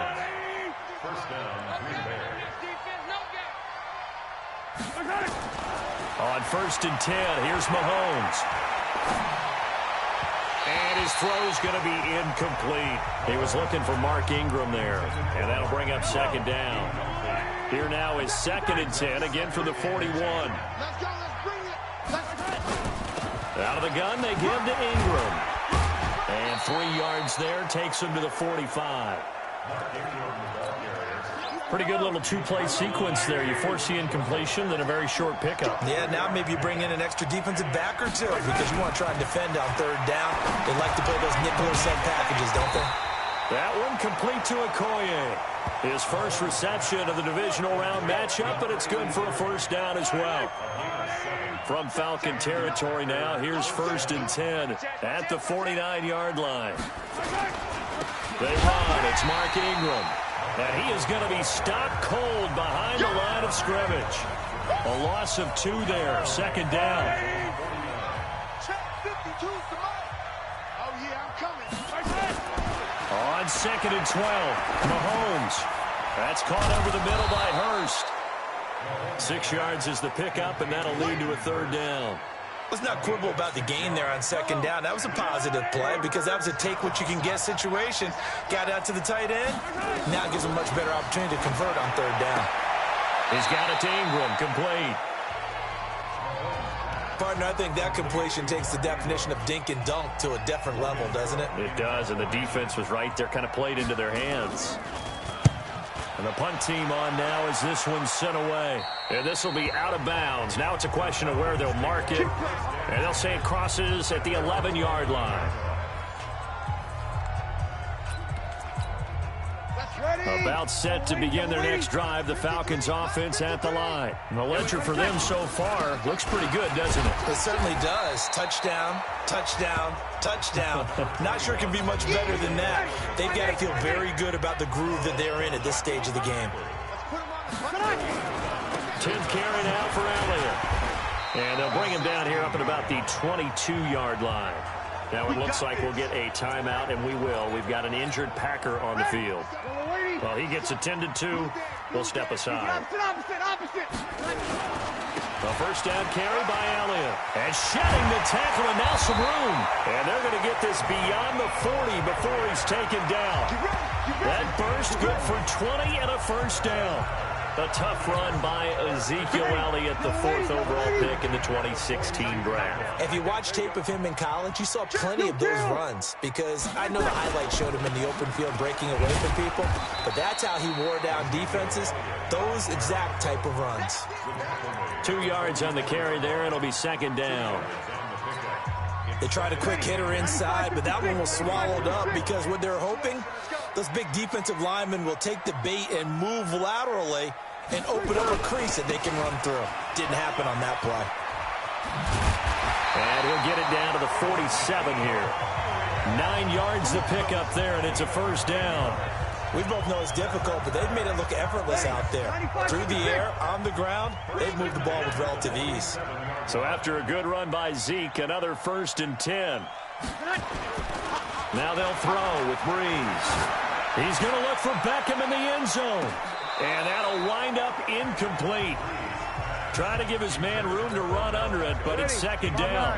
[SPEAKER 2] On 1st and 10, here's Mahomes. And his throw's going to be incomplete. He was looking for Mark Ingram there, and that'll bring up 2nd down. Here now is 2nd and 10, again from the 41.
[SPEAKER 3] Let's go, let's bring it.
[SPEAKER 2] Out of the gun, they give to Ingram. And 3 yards there takes him to the 45. Pretty good little 2-play sequence there. You force the incompletion, then a very short pickup.
[SPEAKER 1] Yeah, now maybe you bring in an extra defensive back or two because you want to try and defend on 3rd down. They like to play those nickel or sub packages, don't they?
[SPEAKER 2] That one complete to Okoye. His first reception of the divisional round matchup, but it's good for a 1st down as well. From Falcon territory now, here's 1st and 10 at the 49-yard line. They run. It's Mark Ingram. And he is going to be stopped cold behind the line of scrimmage. A loss of 2 there. 2nd down.
[SPEAKER 3] Check 52's the mark. Oh, yeah, I'm coming.
[SPEAKER 2] On on 2nd and 12. Mahomes. That's caught over the middle by Hurst. 6 yards is the pickup, and that'll lead to a 3rd down.
[SPEAKER 1] Let's not quibble about the gain there on 2nd down. That was a positive play because that was a take-what-you-can-get situation. Got out to the tight end. Now gives him a much better opportunity to convert on 3rd down.
[SPEAKER 2] He's got it to Ingram, complete.
[SPEAKER 1] Partner, I think that completion takes the definition of dink and dunk to a different level, doesn't it?
[SPEAKER 2] It does, and the defense was right there, kind of played into their hands. And the punt team on now as this one's sent away. And this will be out of bounds. Now it's a question of where they'll mark it. And they'll say it crosses at the 11-yard line. About set to begin their next drive. The Falcons offense at the line. And the ledger for them so far looks pretty good, doesn't it?
[SPEAKER 1] It certainly does. Touchdown, touchdown, touchdown. Not sure it can be much better than that. They've got to feel very good about the groove that they're in at this stage of the game.
[SPEAKER 2] 10th carry now for Elliott. And they'll bring him down here up at about the 22-yard line. Now it looks like we'll get a timeout, and we will. We've got an injured Packer on the field. Well, he gets attended to. We'll step aside. A 1st down carry by Elliott. And shedding the tackle, and now some room. And they're going to get this beyond the 40 before he's taken down. That burst good for 20 and a 1st down. A tough run by Ezekiel Elliott, the 4th overall pick in the 2016 draft.
[SPEAKER 1] If you watch tape of him in college, you saw plenty of those runs because I know the highlights showed him in the open field breaking away from people, but that's how he wore down defenses, those exact type of runs.
[SPEAKER 2] 2 yards on the carry there. It'll be 2nd down.
[SPEAKER 1] They tried a quick hitter inside, but that one was swallowed up because what they're hoping, those big defensive linemen will take the bait and move laterally and open up a crease that they can run through. Didn't happen on that play.
[SPEAKER 2] And he'll get it down to the 47 here. 9 yards to pick up there, and it's a 1st down.
[SPEAKER 1] We both know it's difficult, but they've made it look effortless out there. Through the air, on the ground, they've moved the ball with relative ease.
[SPEAKER 2] So after a good run by Zeke, another 1st and 10. Now they'll throw with Breeze. He's going to look for Beckham in the end zone. And that'll wind up incomplete. Trying to give his man room to run under it, but it's 2nd down.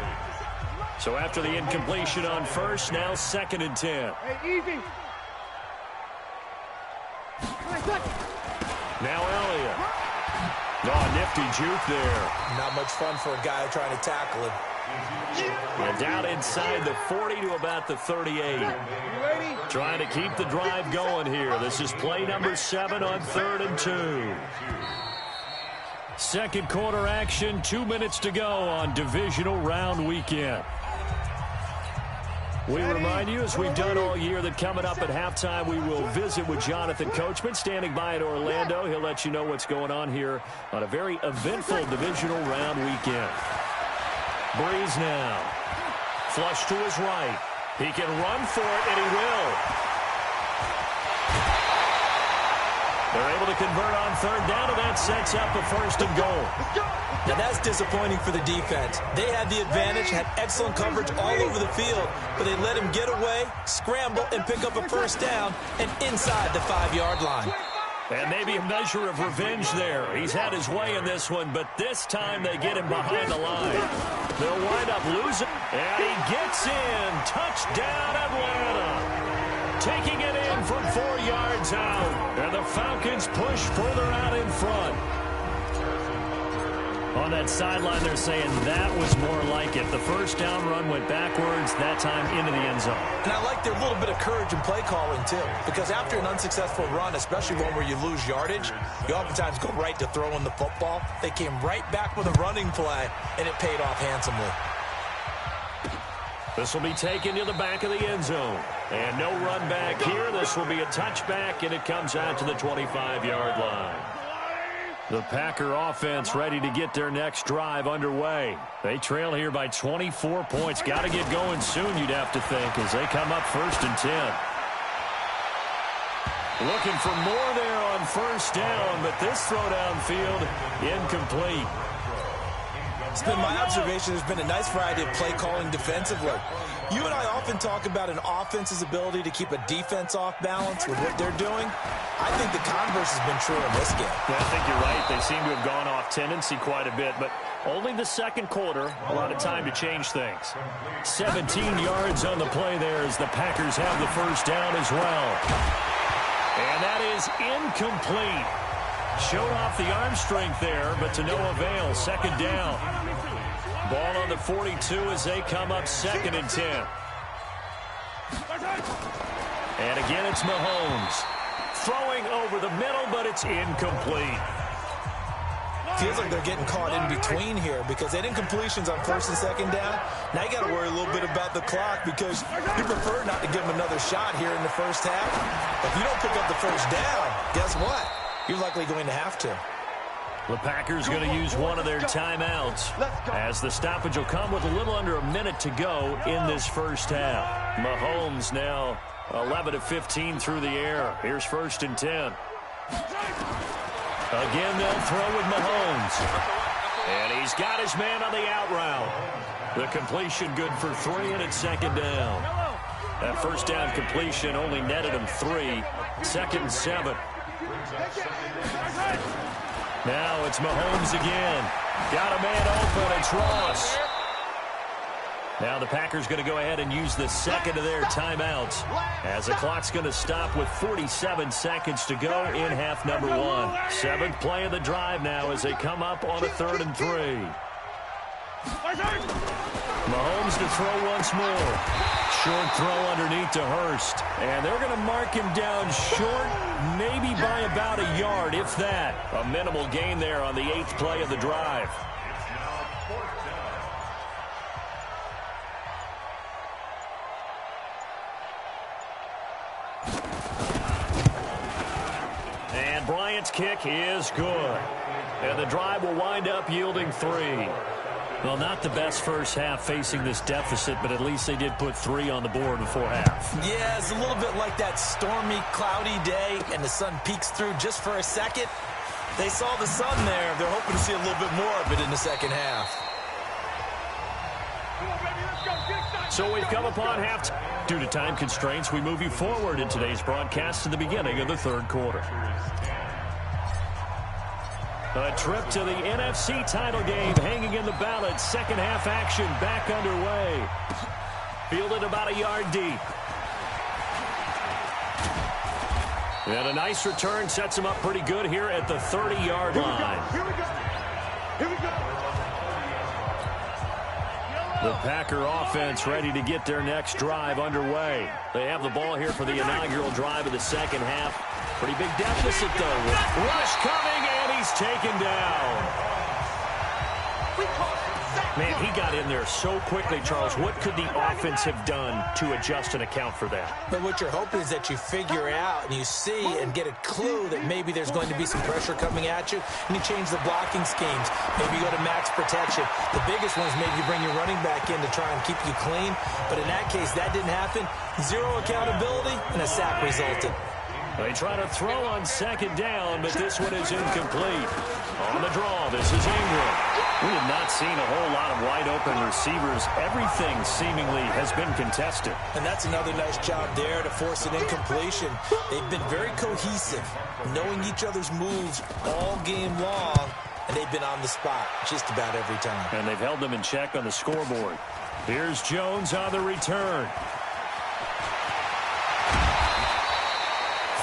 [SPEAKER 2] So after the incompletion on 1st, now 2nd and 10. Now Elliott. Oh, nifty juke there.
[SPEAKER 1] Not much fun for a guy trying to tackle him.
[SPEAKER 2] And down inside the 40 to about the 38. Trying to keep the drive going here. This is play number 7 on 3rd and 2. Second quarter action, 2 minutes to go on divisional round weekend. We remind you, as we've done all year, that coming up at halftime, we will visit with Jonathan Coachman, standing by in Orlando. He'll let you know what's going on here on a very eventful divisional round weekend. Breeze now. Flush to his right. He can run for it, and he will. They're able to convert on 3rd down, and that sets up a 1st and goal.
[SPEAKER 1] Now that's disappointing for the defense. They had the advantage, had excellent coverage all over the field, but they let him get away, scramble, and pick up a 1st down and inside the 5-yard line.
[SPEAKER 2] And maybe a measure of revenge there. He's had his way in this one, but this time they get him behind the line. They'll wind up losing, and he gets in. Touchdown, Atlanta. Taking it in from 4 yards out. And the Falcons push further out in front. On that sideline, they're saying that was more like it. The 1st down run went backwards, that time into the end zone.
[SPEAKER 1] And I like their little bit of courage in play calling, too, because after an unsuccessful run, especially one where you lose yardage, you oftentimes go right to throwing the football. They came right back with a running play, and it paid off handsomely.
[SPEAKER 2] This will be taken to the back of the end zone. And no run back here. This will be a touchback, and it comes out to the 25-yard line. The Packer offense ready to get their next drive underway. They trail here by 24 points. Got to get going soon, you'd have to think, as they come up 1st and 10. Looking for more there on 1st down, but this throw downfield incomplete.
[SPEAKER 1] It's been my observation there's been a nice variety of play calling defensively. You and I often talk about an offense's ability to keep a defense off balance with what they're doing. I think the converse has been true in this game.
[SPEAKER 2] Yeah, I think you're right. They seem to have gone off tendency quite a bit, but only the second quarter, a lot of time to change things. 17 yards on the play there as the Packers have the first down as well. And that is incomplete. Showed off the arm strength there, but to no avail. Second down. Ball on the 42 as they come up 2nd and 10. And again, it's Mahomes. Throwing over the middle, but it's incomplete.
[SPEAKER 1] Feels like they're getting caught in between here because they didn't completions on 1st and 2nd down. Now you got to worry a little bit about the clock because you prefer not to give them another shot here in the first half. If you don't pick up the first down, guess what? You're likely going to have to.
[SPEAKER 2] The Packers going to use one of their timeouts as the stoppage will come with a little under a minute to go in this first half. Mahomes now 11 of 15 through the air. Here's 1st and 10. Again, they'll throw with Mahomes. And he's got his man on the out route. The completion good for 3, and it's 2nd down. That first down completion only netted him 3. 2nd and 7. Now it's Mahomes again. Got a man open. It's Ross. Now the Packers going to go ahead and use the second of their timeouts as the clock's going to stop with 47 seconds to go in half number 1. 7th play of the drive now as they come up on a 3rd and 3. Mahomes to throw once more. Short throw underneath to Hurst. And they're going to mark him down short, maybe by about a yard, if that. A minimal gain there on the 8th play of the drive. And Bryant's kick is good. And the drive will wind up yielding 3. Well, not the best first half facing this deficit, but at least they did put 3 on the board before half.
[SPEAKER 1] Yeah, it's a little bit like that stormy, cloudy day, and the sun peeks through just for a second. They saw the sun there. They're hoping to see a little bit more of it in the second half.
[SPEAKER 2] So we've come upon halftime. Due to time constraints, we move you forward in today's broadcast to the beginning of the 3rd quarter. A trip to the NFC title game hanging in the balance. Second half action back underway. Fielded about a yard deep. And a nice return sets him up pretty good here at the 30-yard line.
[SPEAKER 3] Here we go. Here we go.
[SPEAKER 2] The Packer offense ready to get their next drive underway. They have the ball here for the inaugural drive of the second half. Pretty big deficit, though. With rush coming, and he's taken down. Man, he got in there so quickly, Charles. What could the offense have done to adjust and account for that?
[SPEAKER 1] But what you're hoping is that you figure out and you see and get a clue that maybe there's going to be some pressure coming at you, and you change the blocking schemes. Maybe you go to max protection. The biggest one is maybe you bring your running back in to try and keep you clean. But in that case, that didn't happen. 0 accountability, and a sack resulted.
[SPEAKER 2] They try to throw on second down, but this one is incomplete. On the draw, this is Ingram. We have not seen a whole lot of wide-open receivers. Everything seemingly has been contested.
[SPEAKER 1] And that's another nice job there to force an incompletion. They've been very cohesive, knowing each other's moves all game long, and they've been on the spot just about every time.
[SPEAKER 2] And they've held them in check on the scoreboard. Here's Jones on the return.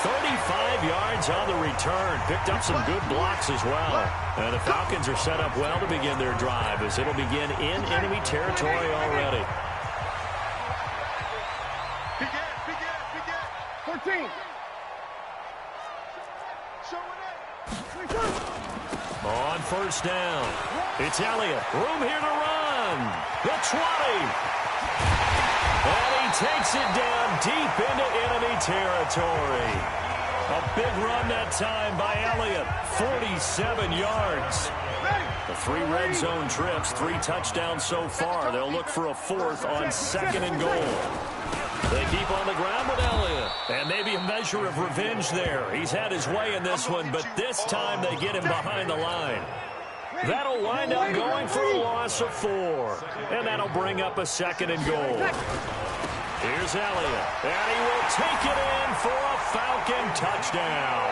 [SPEAKER 2] 35 yards on the return. Picked up some good blocks as well. And the Falcons are set up well to begin their drive as it'll begin in enemy territory already.
[SPEAKER 3] Begin. 14.
[SPEAKER 2] On first down, it's Elliott. Room here to run. The 20. And he takes it down deep into enemy territory. A big run that time by Elliott. 47 yards. The 3 red zone trips, 3 touchdowns so far. They'll look for a 4th on 2nd and goal. They keep on the ground with Elliott. And maybe a measure of revenge there. He's had his way in this one, but this time they get him behind the line. That'll wind up going for a loss of 4. And that'll bring up a 2nd and goal. Here's Elliott. And he will take it in for a Falcon touchdown.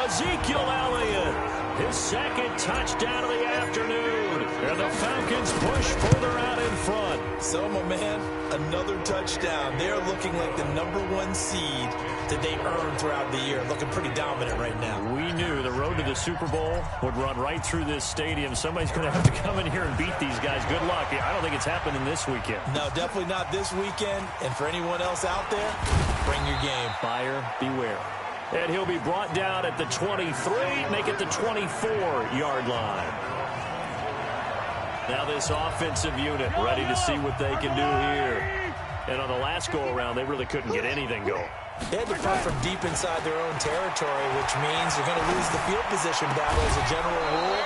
[SPEAKER 2] Ezekiel Elliott, his 2nd touchdown of the afternoon. And the Falcons push further out in front.
[SPEAKER 1] So, my man, another touchdown. They're looking like the #1 seed that they earned throughout the year. Looking pretty dominant right now.
[SPEAKER 2] We knew the road to the Super Bowl would run right through this stadium. Somebody's going to have to come in here and beat these guys. Good luck. I don't think it's happening this weekend.
[SPEAKER 1] No, definitely not this weekend. And for anyone else out there, bring your game.
[SPEAKER 2] Buyer beware. And he'll be brought down at the 23, make it the 24-yard line. Now this offensive unit ready to see what they can do here. And on the last go-around, they really couldn't get anything going.
[SPEAKER 1] They had to come from deep inside their own territory, which means you're going to lose the field position battle as a general rule.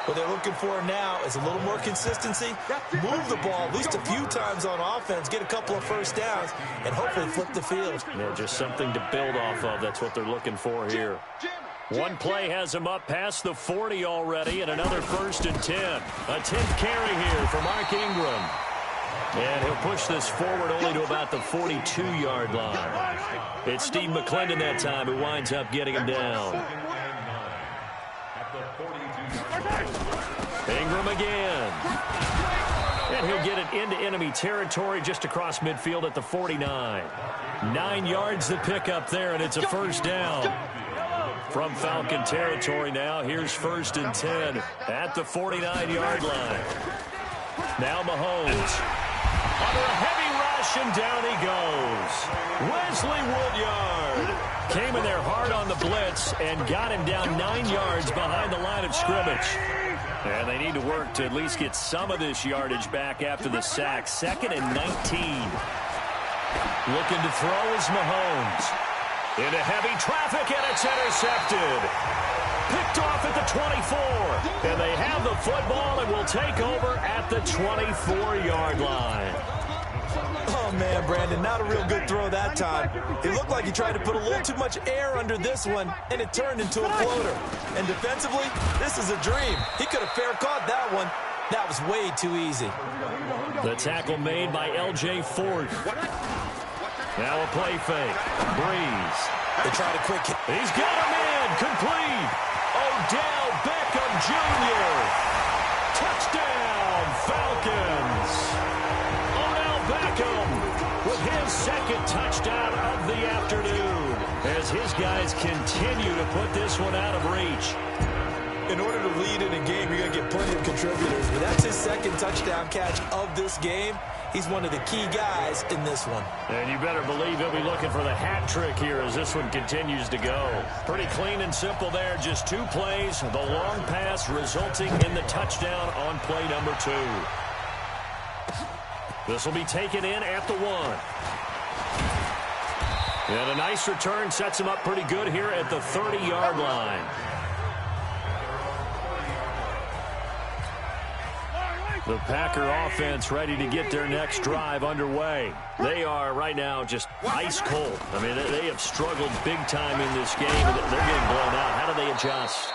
[SPEAKER 1] What they're looking for now is a little more consistency, move the ball at least a few times on offense, get a couple of first downs, and hopefully flip the field.
[SPEAKER 2] Yeah, just something to build off of. That's what they're looking for here. One play has him up past the 40 already, and another 1st and 10. A 10th carry here for Mark Ingram. And he'll push this forward only to about the 42-yard line. It's Steve McClendon that time who winds up getting him down. Ingram again. And he'll get it into enemy territory just across midfield at the 49. 9 yards to pick up there, and it's a 1st down. From Falcon territory now, here's 1st and 10 at the 49-yard line. Now Mahomes. Under a heavy rush, and down he goes. Wesley Woodyard came in there hard on the blitz and got him down 9 yards behind the line of scrimmage. And they need to work to at least get some of this yardage back after the sack. 2nd and 19. Looking to throw is Mahomes. Into heavy traffic, and it's intercepted. Picked off at the 24. And they have the football and will take over at the 24-yard line.
[SPEAKER 1] Oh, man, Brandon, not a real good throw that time. It looked like he tried to put a little too much air under this one, and it turned into a floater. And defensively, this is a dream. He could have fair caught that one. That was way too easy.
[SPEAKER 2] The tackle made by L.J. Ford. Now a play fake. Breeze.
[SPEAKER 1] They try to quick hit.
[SPEAKER 2] He's got him in. Complete. Odell Beckham Jr. Touchdown, Falcons. Odell Beckham with his 2nd touchdown of the afternoon as his guys continue to put this one out of reach.
[SPEAKER 1] In order to lead in a game, you're going to get plenty of contributors, but that's his 2nd touchdown catch of this game. He's one of the key guys in this one.
[SPEAKER 2] And you better believe he'll be looking for the hat trick here as this one continues to go. Pretty clean and simple there. Just 2 plays. The long pass resulting in the touchdown on play number 2. This will be taken in at the 1. And a nice return sets him up pretty good here at the 30-yard line. The Packer offense ready to get their next drive underway. They are right now just ice cold. I mean, they have struggled big time in this game. They're getting blown out. How do they adjust?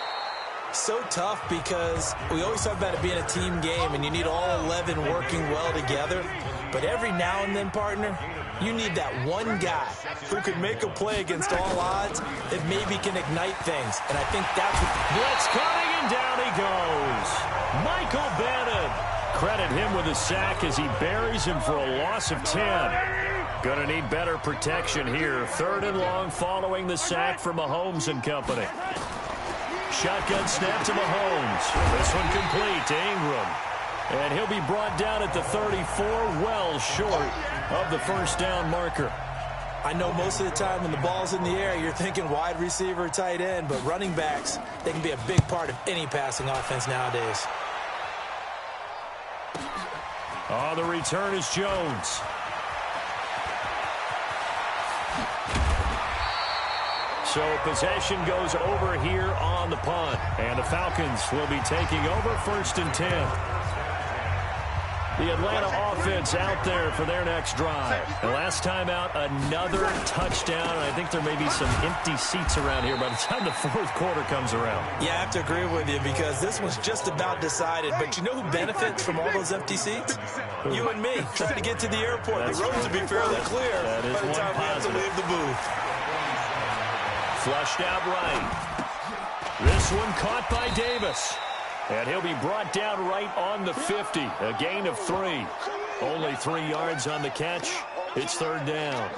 [SPEAKER 1] So tough because we always talk about it being a team game and you need all 11 working well together. But every now and then, partner, you need that one guy who can make a play against all odds that maybe can ignite things. And I think that's what...
[SPEAKER 2] Blitz coming, and down he goes. Michael Bennett. Credit him with a sack as he buries him for a loss of 10. Gonna need better protection here. 3rd and long following the sack for Mahomes and company. Shotgun snap to Mahomes. This one complete to Ingram. And he'll be brought down at the 34, well short of the 1st down marker.
[SPEAKER 1] I know most of the time when the ball's in the air, you're thinking wide receiver, tight end, but running backs, they can be a big part of any passing offense nowadays.
[SPEAKER 2] Oh, the return is Jones. So possession goes over here on the punt. And the Falcons will be taking over 1st and 10. The Atlanta offense out there for their next drive. And last time out, another touchdown. And I think there may be some empty seats around here by the time the fourth quarter comes around.
[SPEAKER 1] Yeah, I have to agree with you because this one's just about decided. But you know who benefits from all those empty seats? You and me, trying to get to the airport. The roads will be fairly clear by the time we have to leave the booth.
[SPEAKER 2] Flushed out right. This one caught by Davis. And he'll be brought down right on the 50. A gain of 3. Only 3 yards on the catch. It's third down.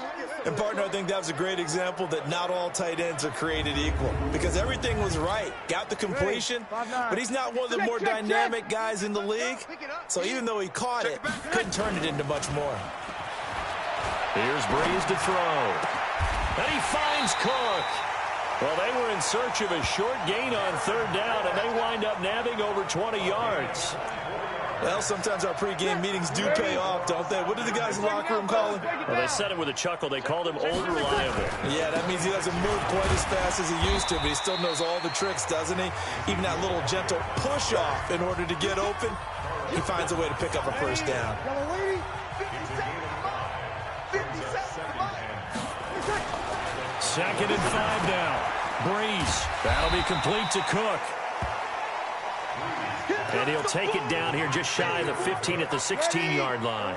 [SPEAKER 1] And, partner, I think that was a great example that not all tight ends are created equal. Because everything was right. Got the completion, but he's not one of the more dynamic guys in the league. So even though he caught it, couldn't turn it into much more.
[SPEAKER 2] Here's Breeze to throw. And he finds Cook. Well, they were in search of a short gain on third down, and they wind up nabbing over 20 yards.
[SPEAKER 1] Well, sometimes our pregame meetings do pay off, don't they? What did the guys in the locker room call him?
[SPEAKER 2] Well, they said it with a chuckle. They called him Old Reliable.
[SPEAKER 1] Yeah, that means he doesn't move quite as fast as he used to, but he still knows all the tricks, doesn't he? Even that little gentle push-off in order to get open, he finds a way to pick up a first down.
[SPEAKER 2] Second and 5 now. Breeze. That'll be complete to Cook. And he'll take it down here just shy of the 15 at the 16-yard line.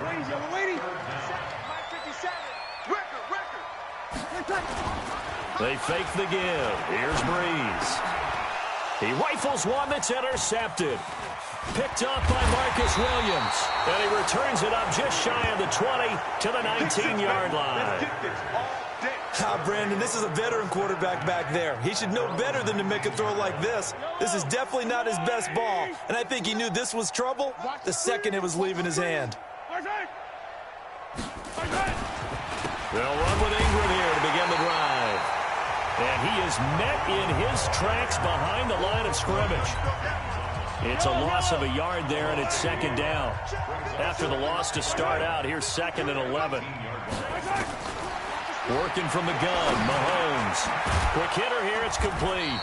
[SPEAKER 2] They fake the give. Here's Breeze. He rifles one that's intercepted. Picked up by Marcus Williams. And he returns it up just shy of the 20 to the 19-yard line.
[SPEAKER 1] Brandon, this is a veteran quarterback back there. He should know better than to make a throw like this. This is definitely not his best ball, and I think he knew this was trouble the second it was leaving his hand.
[SPEAKER 2] They'll run with Ingram here to begin the drive. And he is met in his tracks behind the line of scrimmage. It's a loss of a yard there, and it's second down. After the loss to start out, here's second and 11. Working from the gun, Mahomes. Quick hitter here, it's complete.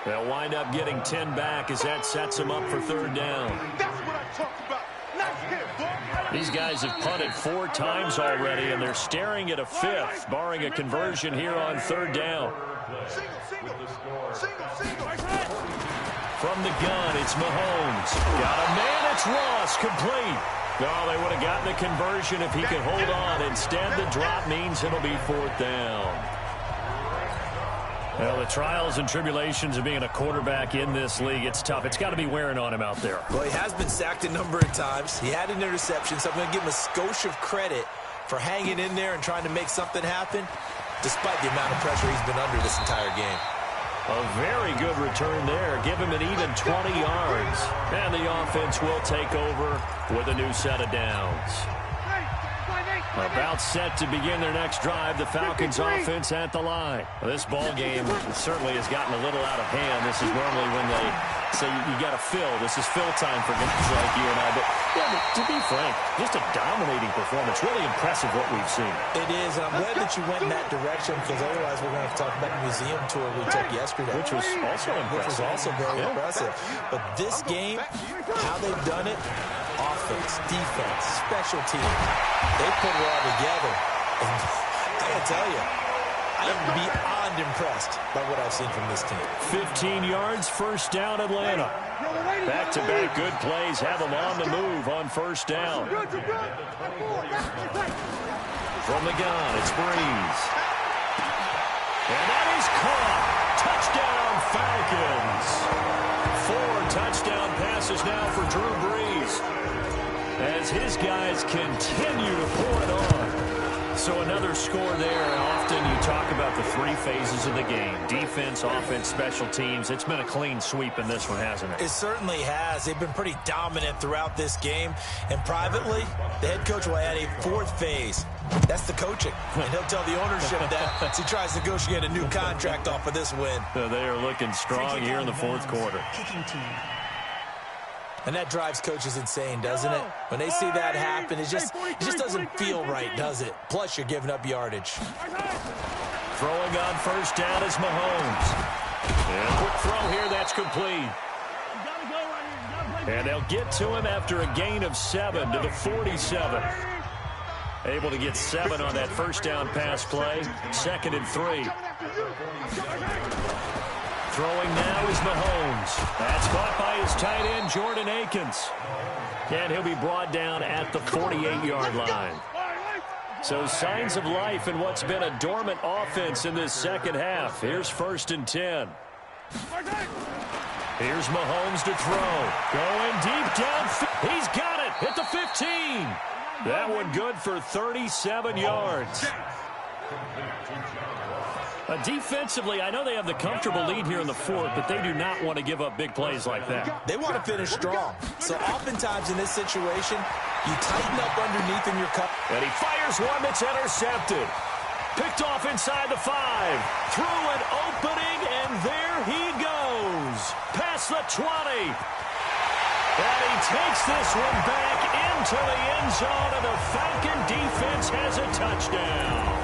[SPEAKER 2] They'll wind up getting 10 back as that sets them up for third down.
[SPEAKER 3] That's what I talked about. Nice hit, boy.
[SPEAKER 2] These guys have punted 4 times already, and they're staring at a 5th, barring a conversion here on third down.
[SPEAKER 3] Single.
[SPEAKER 2] From the gun, it's Mahomes. Got a man, it's Ross, complete. No, they would have gotten the conversion if he could hold on. Instead, the drop means it'll be fourth down. Well, the trials and tribulations of being a quarterback in this league, it's tough. It's got to be wearing on him out there.
[SPEAKER 1] Well, he has been sacked a number of times. He had an interception, so I'm going to give him a skosh of credit for hanging in there and trying to make something happen, despite the amount of pressure he's been under this entire game.
[SPEAKER 2] A very good return there. Give him an even 20 yards. And the offense will take over with a new set of downs. About set to begin their next drive, the Falcons offense at the line. Well, this ball game certainly has gotten a little out of hand. This is normally when they say you got to fill. This is fill time for guys like you and I. But yeah, to be frank, just a dominating performance. Really impressive what we've seen.
[SPEAKER 1] It is, and I'm glad that you went in that direction because otherwise we're going to have to talk about the museum tour we took yesterday.
[SPEAKER 2] Which was also impressive.
[SPEAKER 1] Which was also very impressive. But this game, how they've done it, offense, defense, special teams, they put it all together. And I got to tell you, I am beyond impressed by what I've seen from this team.
[SPEAKER 2] 15 yards, first down, Atlanta. Back-to-back good plays have them on the move on first down. From the gun, it's Breeze. And that is caught. Touchdown, Falcons. 4 touchdown passes now for Drew Brees, as his guys continue to pour it on. So another score there, and often you talk about the 3 phases of the game. Defense, offense, special teams. It's been a clean sweep in this one, hasn't it?
[SPEAKER 1] It certainly has. They've been pretty dominant throughout this game. And privately, the head coach will add a 4th phase. That's the coaching. And he'll tell the ownership that as he tries to negotiate a new contract off of this win.
[SPEAKER 2] They are looking strong here in the fourth quarter.
[SPEAKER 1] And that drives coaches insane, doesn't it? When they see that happen, it just doesn't feel right, does it? Plus, you're giving up yardage.
[SPEAKER 2] Throwing on first down is Mahomes. And a quick throw here, that's complete. And they'll get to him after a gain of 7 to the 47. Able to get 7 on that first down pass play. 2nd and 3. Throwing now is Mahomes. That's caught by his tight end, Jordan Akins. And he'll be brought down at the 48-yard line. So signs of life in what's been a dormant offense in this second half. Here's 1st and 10. Here's Mahomes to throw. Going deep down. He's got it at the 15. That one good for 37 yards. Defensively, I know they have the comfortable lead here in the 4th, but they do not want to give up big plays like that.
[SPEAKER 1] They want to finish strong. So oftentimes in this situation, you tighten up underneath in your cup.
[SPEAKER 2] And he fires one that's intercepted. Picked off inside the 5. Through an opening, and there he goes. Past the 20. And he takes this one back into the end zone, and the Falcon defense has a touchdown.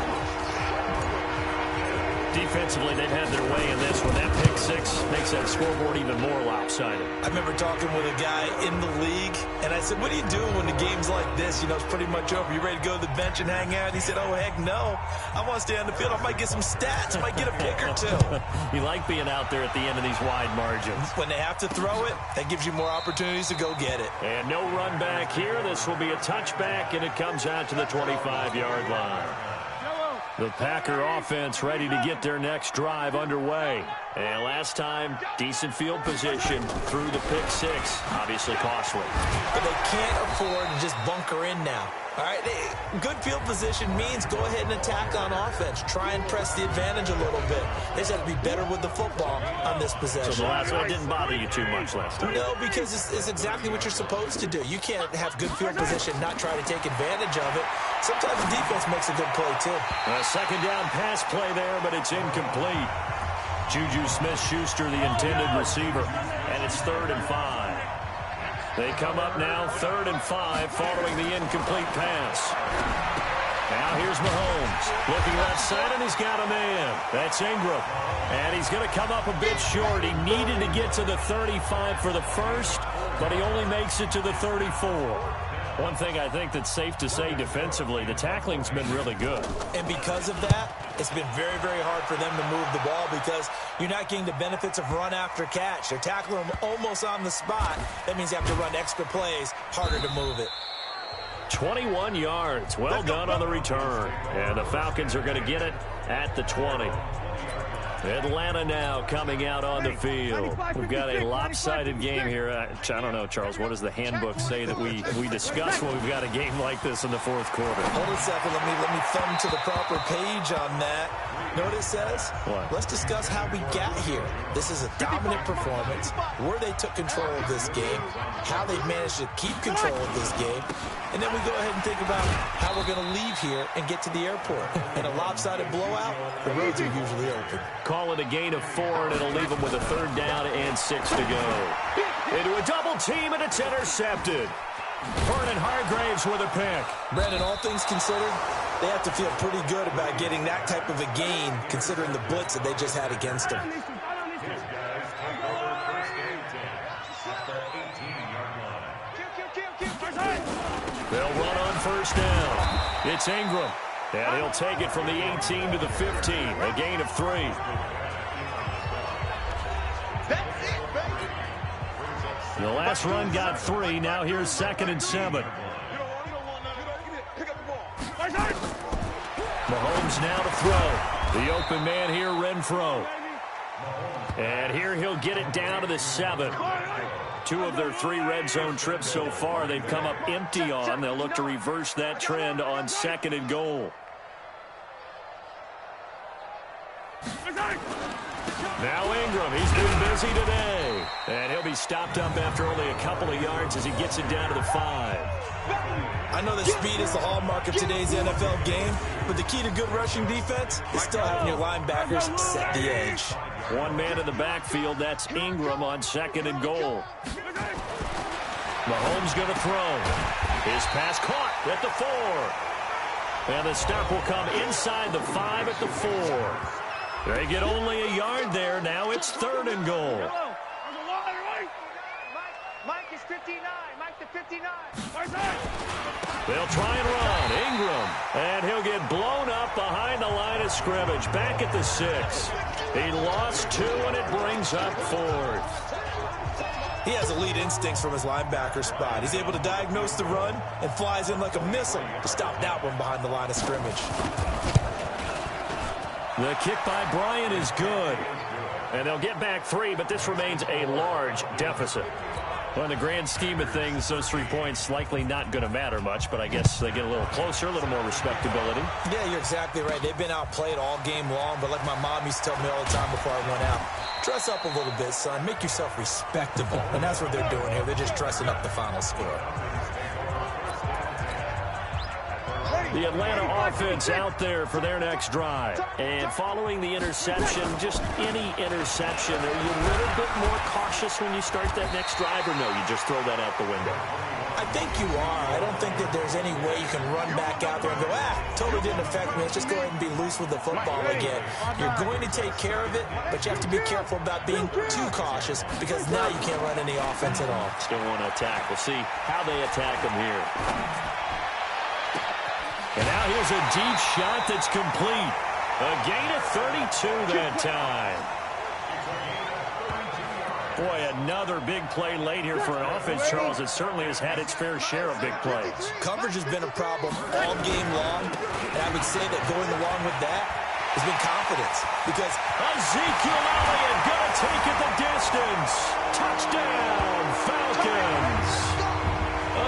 [SPEAKER 2] Defensively, they've had their way in this one. That pick 6 makes that scoreboard even more lopsided.
[SPEAKER 1] I remember talking with a guy in the league, and I said, what do you do when the game's like this? You know, it's pretty much over. You ready to go to the bench and hang out? He said, oh, heck no. I want to stay on the field. I might get some stats. I might get a pick or 2.
[SPEAKER 2] You like being out there at the end of these wide margins.
[SPEAKER 1] When they have to throw it, that gives you more opportunities to go get it.
[SPEAKER 2] And no run back here. This will be a touchback, and it comes out to the 25-yard line. The Packer offense ready to get their next drive underway. And last time, decent field position through the pick 6. Obviously costly.
[SPEAKER 1] But they can't afford to just bunker in now. All right, good field position means go ahead and attack on offense. Try and press the advantage a little bit. They just have to be better with the football on this possession.
[SPEAKER 2] So the last one didn't bother you too much last time?
[SPEAKER 1] No, because it's exactly what you're supposed to do. You can't have good field position, not try to take advantage of it. Sometimes the defense makes a good play, too.
[SPEAKER 2] A 2nd down pass play there, but it's incomplete. Juju Smith-Schuster, the intended receiver, and it's 3rd and 5. They come up now 3rd and 5 following the incomplete pass. Now here's Mahomes. Looking left side, and he's got a man. That's Ingram. And he's going to come up a bit short. He needed to get to the 35 for the first, but he only makes it to the 34. One thing I think that's safe to say defensively, the tackling's been really good.
[SPEAKER 1] And because of that, it's been very, very hard for them to move the ball because you're not getting the benefits of run after catch. They're tackling them almost on the spot. That means you have to run extra plays, harder to move it.
[SPEAKER 2] 21 yards. Well done on the return. And the Falcons are going to get it at the 20. Atlanta now coming out on the field. We've got a lopsided game here. I don't know, Charles, what does the handbook say that we discuss when we've got a game like this in the 4th quarter?
[SPEAKER 1] Hold a second. Let me thumb to the proper page on that. Know what it says?
[SPEAKER 2] What?
[SPEAKER 1] Let's discuss how we got here. This is a dominant performance, where they took control of this game, how they managed to keep control of this game, and then we go ahead and think about how we're going to leave here and get to the airport. In a lopsided blowout, the roads are usually open.
[SPEAKER 2] Call it a gain of 4, and it'll leave them with a 3rd down and 6 to go. Into a double team, and it's intercepted. Vernon Hargreaves with a pick.
[SPEAKER 1] Brandon, all things considered, they have to feel pretty good about getting that type of a gain, considering the blitz that they just had against them.
[SPEAKER 2] They'll run on 1st down. It's Ingram. And he'll take it from the 18 to the 15. A gain of 3. The last run got 3. Now here's 2nd and 7. Mahomes now to throw. The open man here, Renfro. And here he'll get it down to the 7. 2 of their 3 red zone trips so far they've come up empty on. They'll look to reverse that trend on 2nd and goal. Now Ingram, he's been busy today. And he'll be stopped up after only a couple of yards as he gets it down to the 5.
[SPEAKER 1] I know that speed is the hallmark of today's NFL game, but the key to good rushing defense is still having your linebackers set the edge.
[SPEAKER 2] 1 man in the backfield, that's Ingram on 2nd and goal. Mahomes going to throw. His pass caught at the 4. And the stop will come inside the 5 at the 4. They get only a yard there. Now it's 3rd and goal. They'll try and run. Ingram. And he'll get blown up behind the line of scrimmage. Back at the 6. He lost 2, and it brings up 4th.
[SPEAKER 1] He has elite instincts from his linebacker spot. He's able to diagnose the run and flies in like a missile to stop that one behind the line of scrimmage.
[SPEAKER 2] The kick by Bryant is good. And they'll get back 3, but this remains a large deficit. Well, in the grand scheme of things, those 3 points likely not going to matter much, but I guess they get a little closer, a little more respectability. Yeah,
[SPEAKER 1] you're exactly right. They've been outplayed all game long, but like my mom used to tell me all the time before I went out, dress up a little bit, son. Make yourself respectable. And that's what they're doing here. They're just dressing up the final score.
[SPEAKER 2] The Atlanta offense out there for their next drive. And following the interception, just any interception, are you a little bit more cautious when you start that next drive, or no, you just throw that out the window?
[SPEAKER 1] I think you are. I don't think that there's any way you can run back out there and go, totally didn't affect me. Let's just go ahead and be loose with the football again. You're going to take care of it, but you have to be careful about being too cautious because now you can't run any offense at all.
[SPEAKER 2] Still want to attack. We'll see how they attack them here. And now here's a deep shot that's complete. A gain of 32 that time. Boy, another big play late here for an offense, Charles, that certainly has had its fair share of big plays.
[SPEAKER 1] Coverage has been a problem all game long, and I would say that going along with that has been confidence. Because
[SPEAKER 2] Ezekiel Elliott going to take it the distance. Touchdown, Falcons.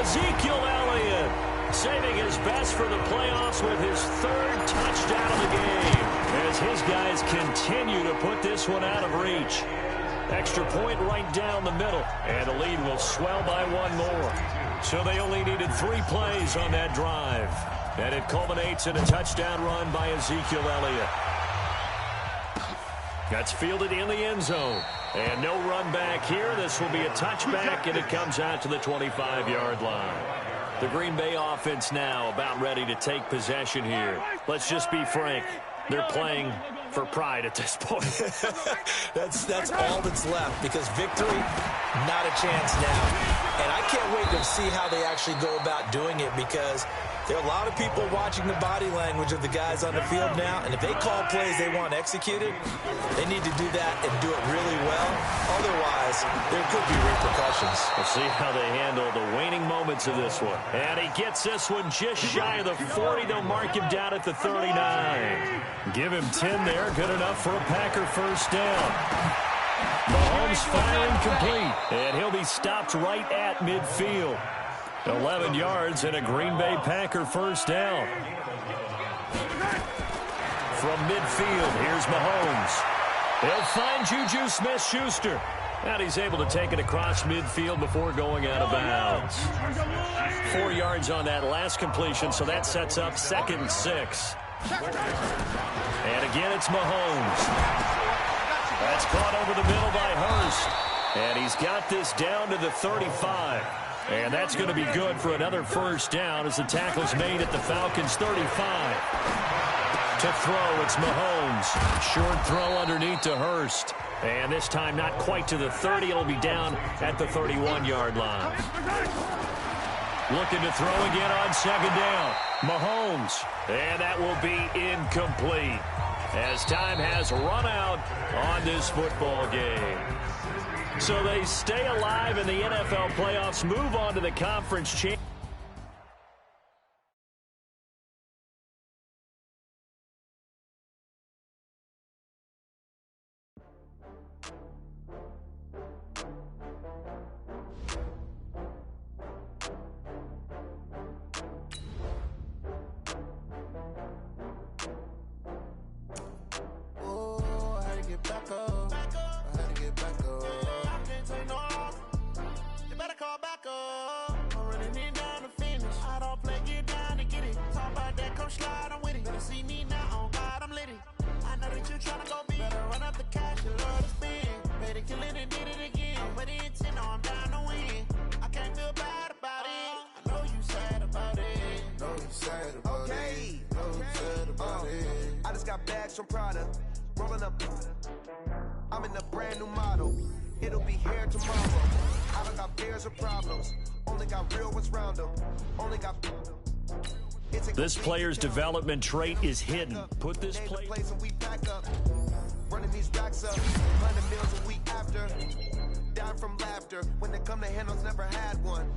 [SPEAKER 2] Ezekiel Elliott saving his best for the playoffs with his 3rd touchdown of the game as his guys continue to put this one out of reach. Extra point right down the middle, and the lead will swell by 1 more. So they only needed 3 plays on that drive, and it culminates in a touchdown run by Ezekiel Elliott. That's fielded in the end zone, and no run back here. This will be a touchback, and it comes out to the 25-yard line. The Green Bay offense now about ready to take possession here. Let's just be frank. They're playing for pride at this point.
[SPEAKER 1] that's all that's left because victory, not a chance now. And I can't wait to see how they actually go about doing it because there are a lot of people watching the body language of the guys on the field now, and if they call plays they want executed, they need to do that and do it really well. Otherwise, there could be repercussions.
[SPEAKER 2] We'll see how they handle the waning moments of this one. And he gets this one just shy of the 40. They'll mark him down at the 39. Give him 10 there. Good enough for a Packer first down. Mahomes firing complete. And he'll be stopped right at midfield. 11 yards and a Green Bay Packer first down. From midfield, here's Mahomes. He'll find Juju Smith-Schuster. And he's able to take it across midfield before going out of bounds. 4 yards on that last completion, so that sets up 2nd and 6. And again, it's Mahomes. That's caught over the middle by Hurst. And he's got this down to the 35. And that's going to be good for another first down as the tackle's made at the Falcons' 35. To throw, it's Mahomes. Short throw underneath to Hurst. And this time not quite to the 30. It'll be down at the 31-yard line. Looking to throw again on 2nd down. Mahomes. And that will be incomplete as time has run out on this football game. So they stay alive in the NFL playoffs, move on to the conference championship.
[SPEAKER 4] Only got real ones round them. Only got.
[SPEAKER 2] This player's development trait is hidden. Put this player.
[SPEAKER 4] We pack up. Running these racks up. 100 meals a week after. Down from laughter. When they come to handles, never had one.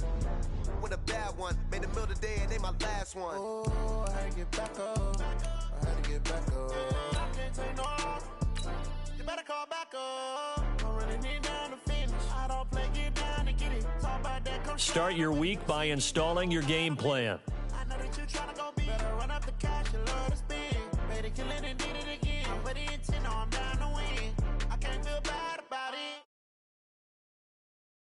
[SPEAKER 4] With a bad one. Made a meal today and they my last one. Oh, I had to get back up. I had to get back up. I can't take no loss. You better call back up. I'm running it down to finish. I don't play, get down to get it. Talk about that.
[SPEAKER 2] Start your week by installing your game plan.
[SPEAKER 4] I know that you're trying to go big. Better run up the cash and love to spend. Made it, kill it and did it again. But the intent, no, I'm down to win. I can't feel bad.